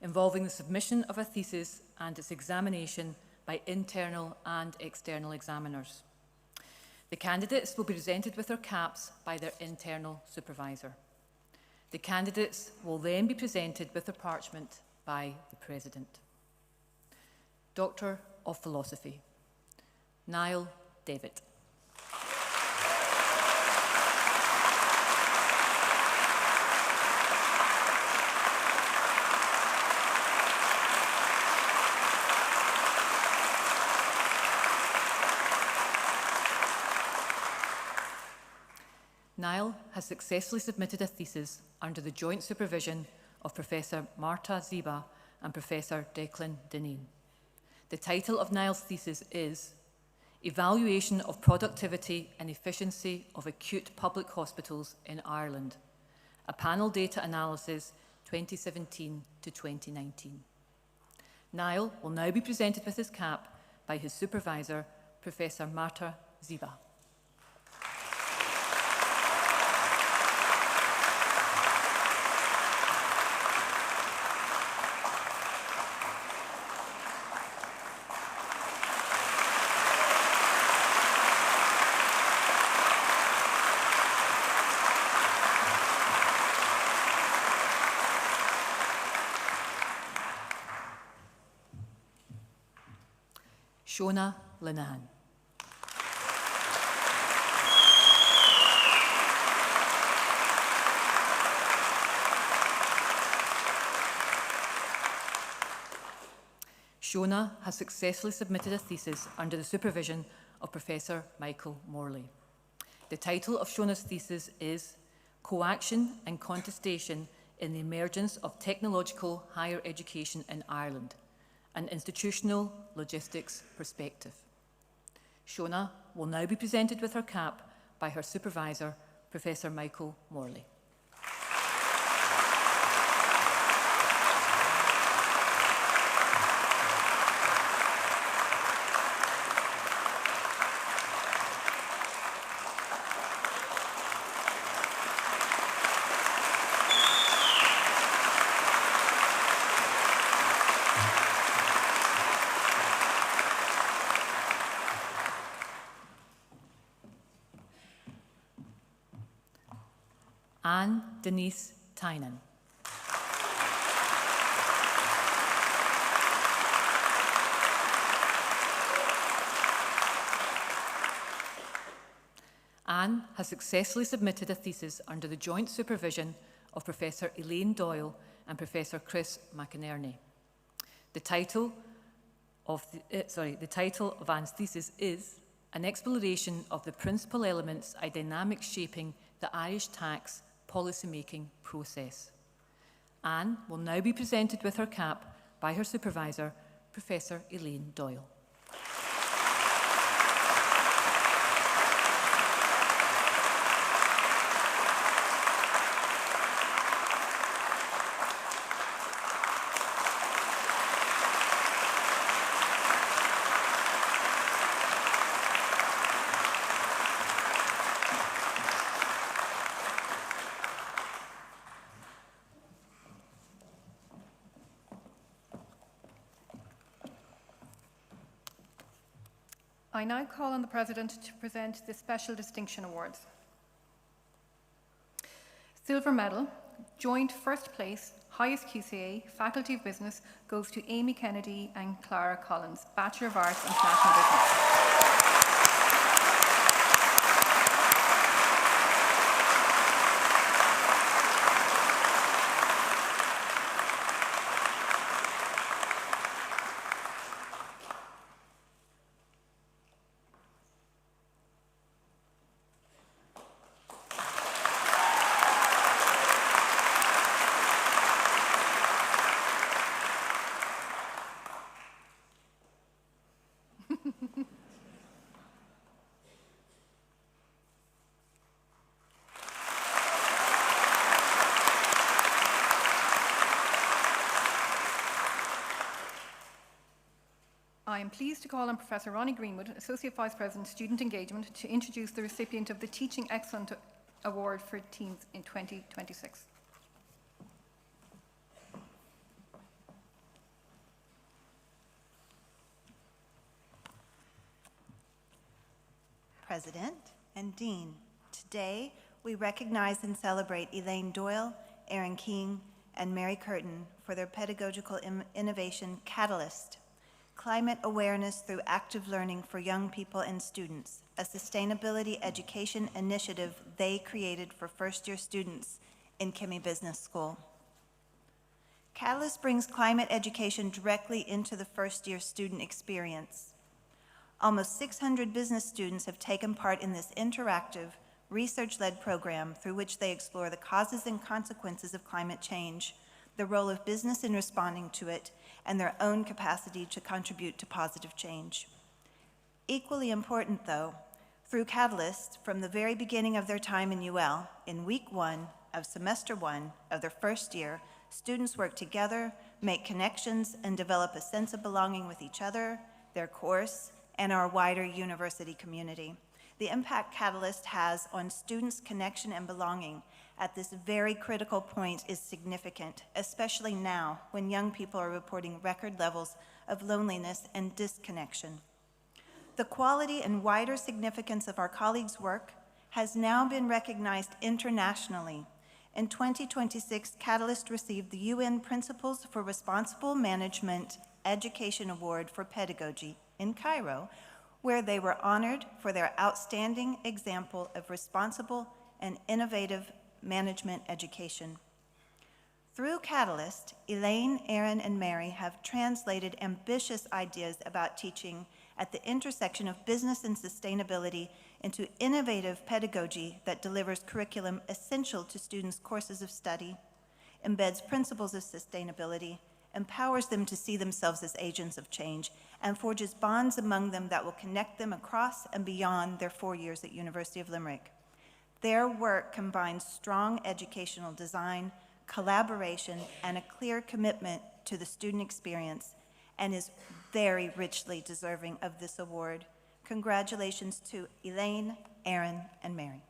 involving the submission of a thesis and its examination by internal and external examiners. The candidates will be presented with their caps by their internal supervisor. The candidates will then be presented with their parchment by the President. Doctor of Philosophy, Niall David. Niall has successfully submitted a thesis under the joint supervision of Professor Marta Ziba and Professor Declan Dineen. The title of Niall's thesis is Evaluation of Productivity and Efficiency of Acute Public Hospitals in Ireland, a panel data analysis 2017 to 2019. Niall will now be presented with his cap by his supervisor, Professor Marta Ziba. Shona Linehan. Shona has successfully submitted a thesis under the supervision of Professor Michael Morley. The title of Shona's thesis is Coaction and Contestation in the Emergence of Technological Higher Education in Ireland, and institutional logistics perspective. Shona will now be presented with her cap by her supervisor, Professor Michael Morley. Anne Denise Tynan. Anne has successfully submitted a thesis under the joint supervision of Professor Elaine Doyle and Professor Chris McInerney. The title of Anne's thesis is An Exploration of the Principal Elements and Dynamics Shaping the Irish Tax Policymaking Process. Anne will now be presented with her cap by her supervisor, Professor Elaine Doyle. I now call on the President to present the Special Distinction Awards. Silver Medal, joint first place, highest QCA, Faculty of Business, goes to Amy Kennedy and Clara Collins, Bachelor of Arts, International Business. I am pleased to call on Professor Ronnie Greenwood, Associate Vice President, Student Engagement, to introduce the recipient of the Teaching Excellence Award for Teens in 2026. President and Dean, today we recognize and celebrate Elaine Doyle, Erin King, and Mary Curtin for their pedagogical innovation Catalyst, Climate Awareness Through Active Learning for Young People and Students, a sustainability education initiative they created for first-year students in Kemmy Business School. Catalyst brings climate education directly into the first-year student experience. Almost 600 business students have taken part in this interactive, research-led program through which they explore the causes and consequences of climate change, the role of business in responding to it, and their own capacity to contribute to positive change. Equally important, though, through Catalyst, from the very beginning of their time in UL, in week 1 of semester 1 of their first year, students work together, make connections, and develop a sense of belonging with each other, their course, and our wider university community. The impact Catalyst has on students' connection and belonging at this very critical point is significant, especially now when young people are reporting record levels of loneliness and disconnection. The quality and wider significance of our colleagues' work has now been recognized internationally. In 2026, Catalyst received the UN Principles for Responsible Management Education Award for Pedagogy in Cairo, where they were honored for their outstanding example of responsible and innovative management education. Through Catalyst, Elaine, Erin, and Mary have translated ambitious ideas about teaching at the intersection of business and sustainability into innovative pedagogy that delivers curriculum essential to students' courses of study, embeds principles of sustainability, empowers them to see themselves as agents of change, and forges bonds among them that will connect them across and beyond their 4 years at University of Limerick. Their work combines strong educational design, collaboration, and a clear commitment to the student experience, and is very richly deserving of this award. Congratulations to Elaine, Aaron, and Mary.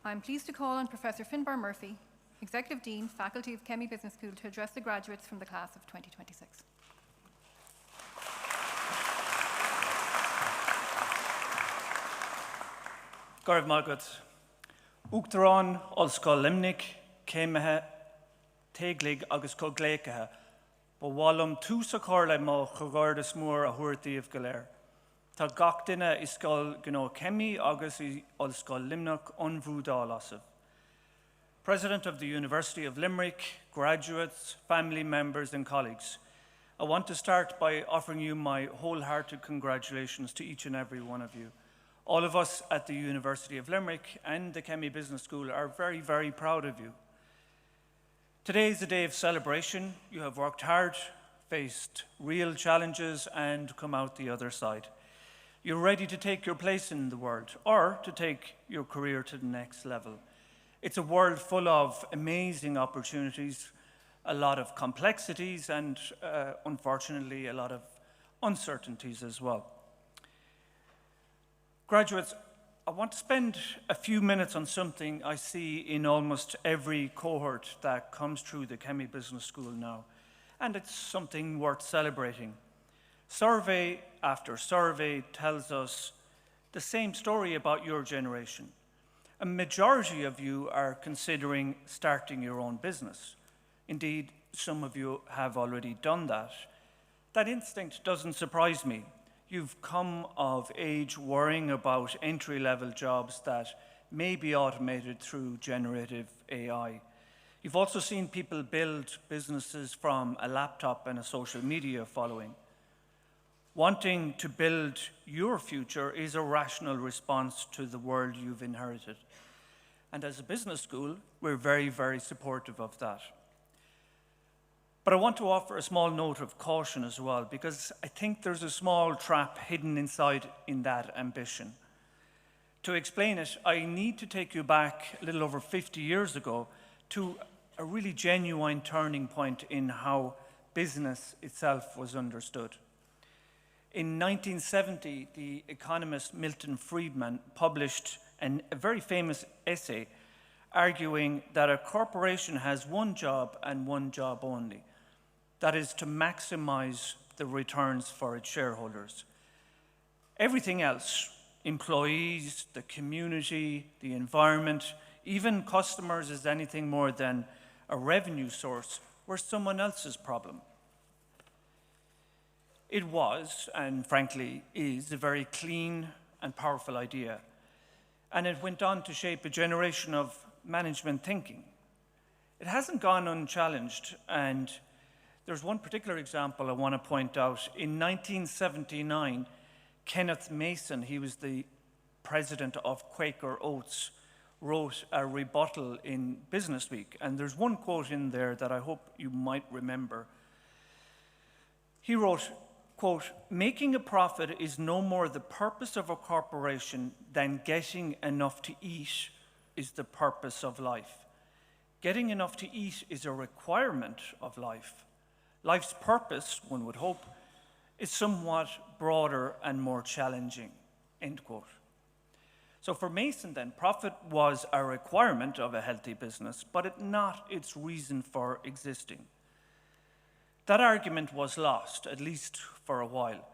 I'm pleased to call on Professor Finbar Murphy, Executive Dean, Faculty of Kemmy Business School, to address the graduates from the class of 2026. Garv Magat, Uachtarán Ollscoil Limerick, Céimethe, Teaglig agus Cogléicethe, Bhálum tús a chorla má chogordas mór a thuairtaíomh go léir. Tá gach duine is scoil gnó Kemmy agus I Ollscoil Limerick unbhúdá lasamh. President of the University of Limerick, graduates, family members and colleagues, I want to start by offering you my wholehearted congratulations to each and every one of you. All of us at the University of Limerick and the Kemmy Business School are very, very proud of you. Today is a day of celebration. You have worked hard, faced real challenges, and come out the other side. You're ready to take your place in the world, or to take your career to the next level. It's a world full of amazing opportunities, a lot of complexities, and unfortunately, a lot of uncertainties as well. Graduates, I want to spend a few minutes on something I see in almost every cohort that comes through the Kemmy Business School now, and it's something worth celebrating. Survey after survey tells us the same story about your generation. A majority of you are considering starting your own business. Indeed, some of you have already done that. That instinct doesn't surprise me. You've come of age worrying about entry-level jobs that may be automated through generative AI. You've also seen people build businesses from a laptop and a social media following. Wanting to build your future is a rational response to the world you've inherited. And as a business school, we're very, very supportive of that. But I want to offer a small note of caution as well, because I think there's a small trap hidden inside in that ambition. To explain it, I need to take you back a little over 50 years ago to a really genuine turning point in how business itself was understood. In 1970, the economist Milton Friedman published a very famous essay arguing that a corporation has one job and one job only. That is to maximize the returns for its shareholders. Everything else, employees, the community, the environment, even customers, is anything more than a revenue source were someone else's problem. It was, and frankly is, a very clean and powerful idea. And it went on to shape a generation of management thinking. It hasn't gone unchallenged, and there's one particular example I want to point out. In 1979, Kenneth Mason, he was the president of Quaker Oats, wrote a rebuttal in Business Week. And there's one quote in there that I hope you might remember. He wrote, quote, "Making a profit is no more the purpose of a corporation than getting enough to eat is the purpose of life. Getting enough to eat is a requirement of life. Life's purpose, one would hope, is somewhat broader and more challenging," end quote. So for Mason then, profit was a requirement of a healthy business, but not its reason for existing. That argument was lost, at least for a while.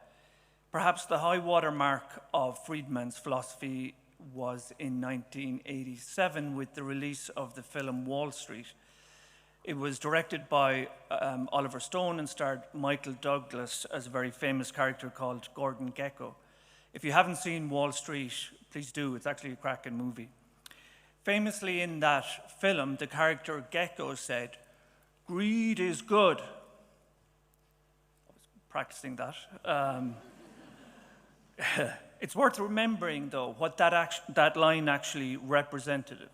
Perhaps the high water mark of Friedman's philosophy was in 1987 with the release of the film Wall Street. It was directed by Oliver Stone and starred Michael Douglas as a very famous character called Gordon Gekko. If you haven't seen Wall Street, please do. It's actually a cracking movie. Famously in that film, the character Gekko said, "Greed is good." I was practicing that. It's worth remembering, though, what that line actually represented.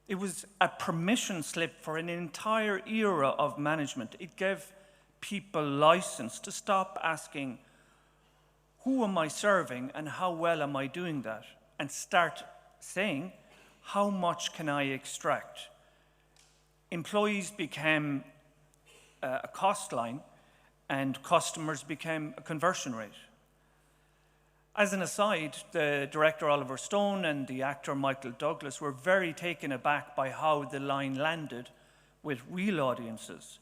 It was a permission slip for an entire era of management. It gave people license to stop asking, who am I serving and how well am I doing that? And start saying, how much can I extract? Employees became a cost line and customers became a conversion rate. As an aside, the director Oliver Stone and the actor Michael Douglas were very taken aback by how the line landed with real audiences.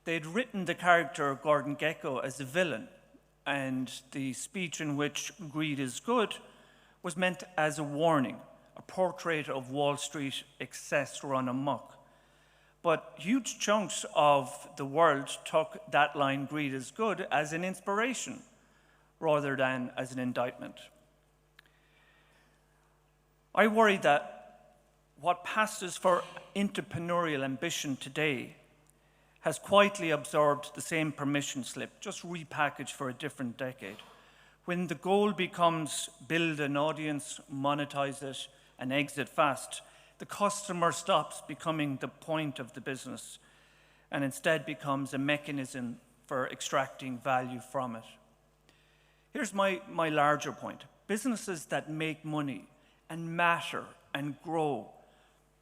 They'd written the character Gordon Gekko as a villain, and the speech in which greed is good was meant as a warning, a portrait of Wall Street excess run amok. But huge chunks of the world took that line, greed is good, as an inspiration rather than as an indictment. I worry that what passes for entrepreneurial ambition today has quietly absorbed the same permission slip, just repackaged for a different decade. When the goal becomes build an audience, monetize it, and exit fast, the customer stops becoming the point of the business and instead becomes a mechanism for extracting value from it. Here's my larger point. Businesses that make money and matter and grow,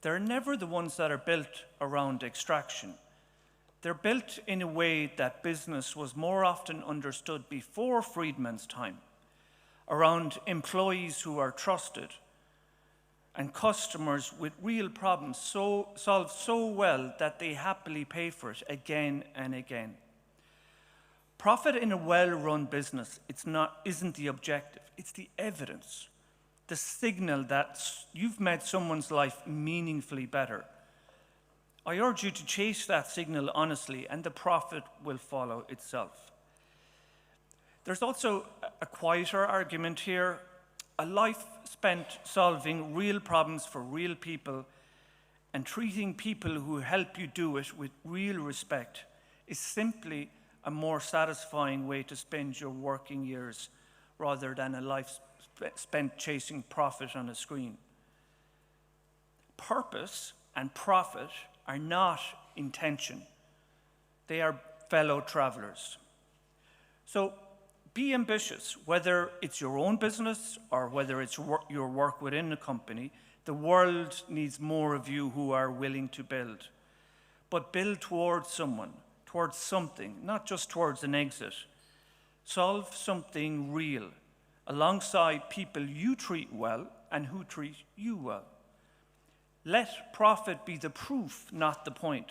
they're never the ones that are built around extraction. They're built in a way that business was more often understood before Friedman's time, around employees who are trusted and customers with real problems solved so well that they happily pay for it again and again. Profit in a well-run business isn't the objective, it's the evidence, the signal that you've made someone's life meaningfully better. I urge you to chase that signal honestly, and the profit will follow itself. There's also a quieter argument here. A life spent solving real problems for real people and treating people who help you do it with real respect is simply a more satisfying way to spend your working years rather than a life spent chasing profit on a screen. Purpose and profit are not intention. They are fellow travelers. So be ambitious, whether it's your own business or whether it's your work within a company. The world needs more of you who are willing to build. But build towards someone, towards something, not just towards an exit. Solve something real alongside people you treat well and who treat you well. Let profit be the proof, not the point.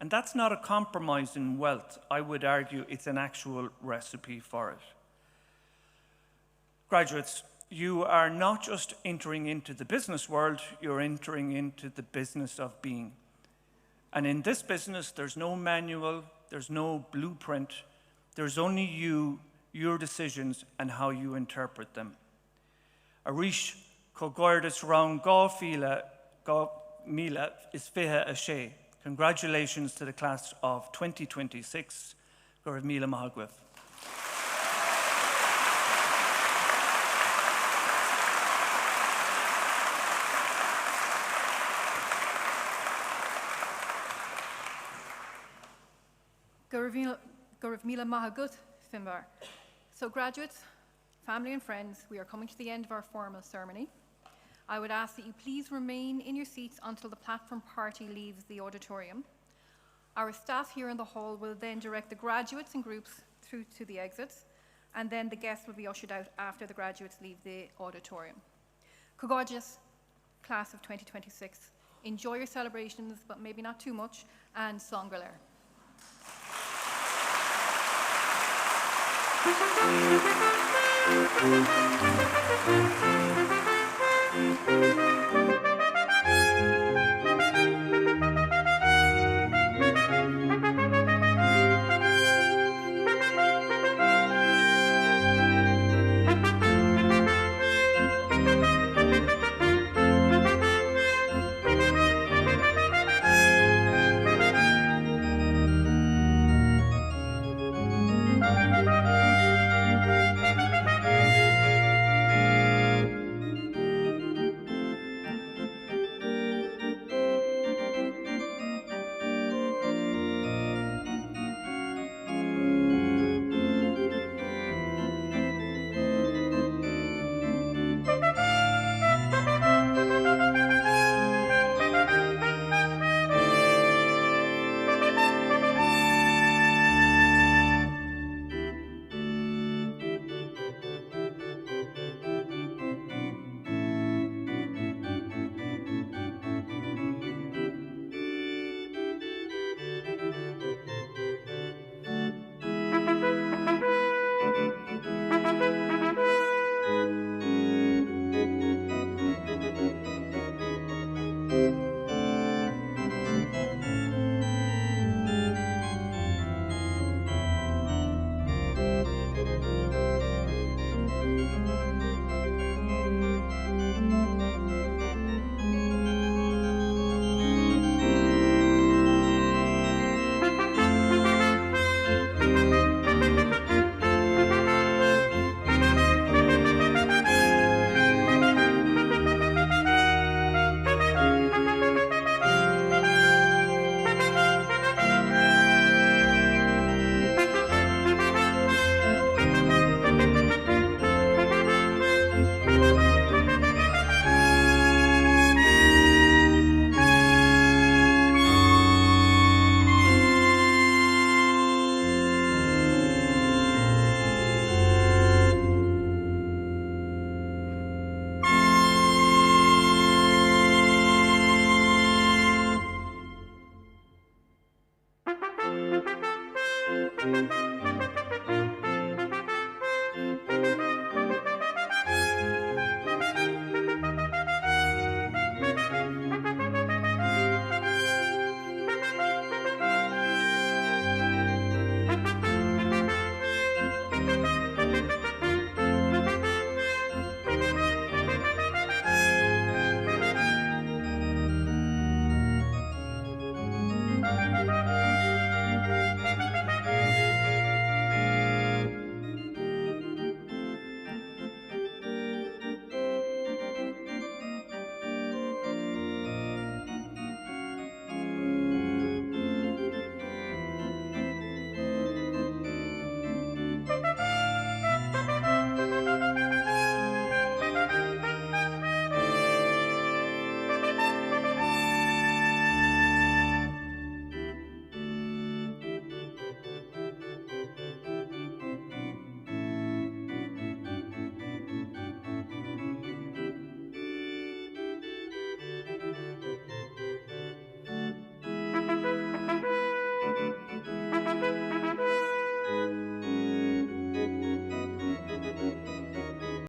And that's not a compromise in wealth. I would argue it's an actual recipe for it. Graduates, you are not just entering into the business world, you're entering into the business of being. And in this business, there's no manual, there's no blueprint, there's only you, your decisions, and how you interpret them. Arish Cogordis round Gá Míle is Fihe Ashe. Congratulations to the class of 2026. Go raibh míle maith agaibh. Go raibh míle maith agaibh, Finbar. So graduates, family and friends, we are coming to the end of our formal ceremony. I would ask that you please remain in your seats until the platform party leaves the auditorium. Our staff here in the hall will then direct the graduates and groups through to the exits, and then the guests will be ushered out after the graduates leave the auditorium. Cogorgeous, class of 2026. Enjoy your celebrations, but maybe not too much, and Songler. Thank you.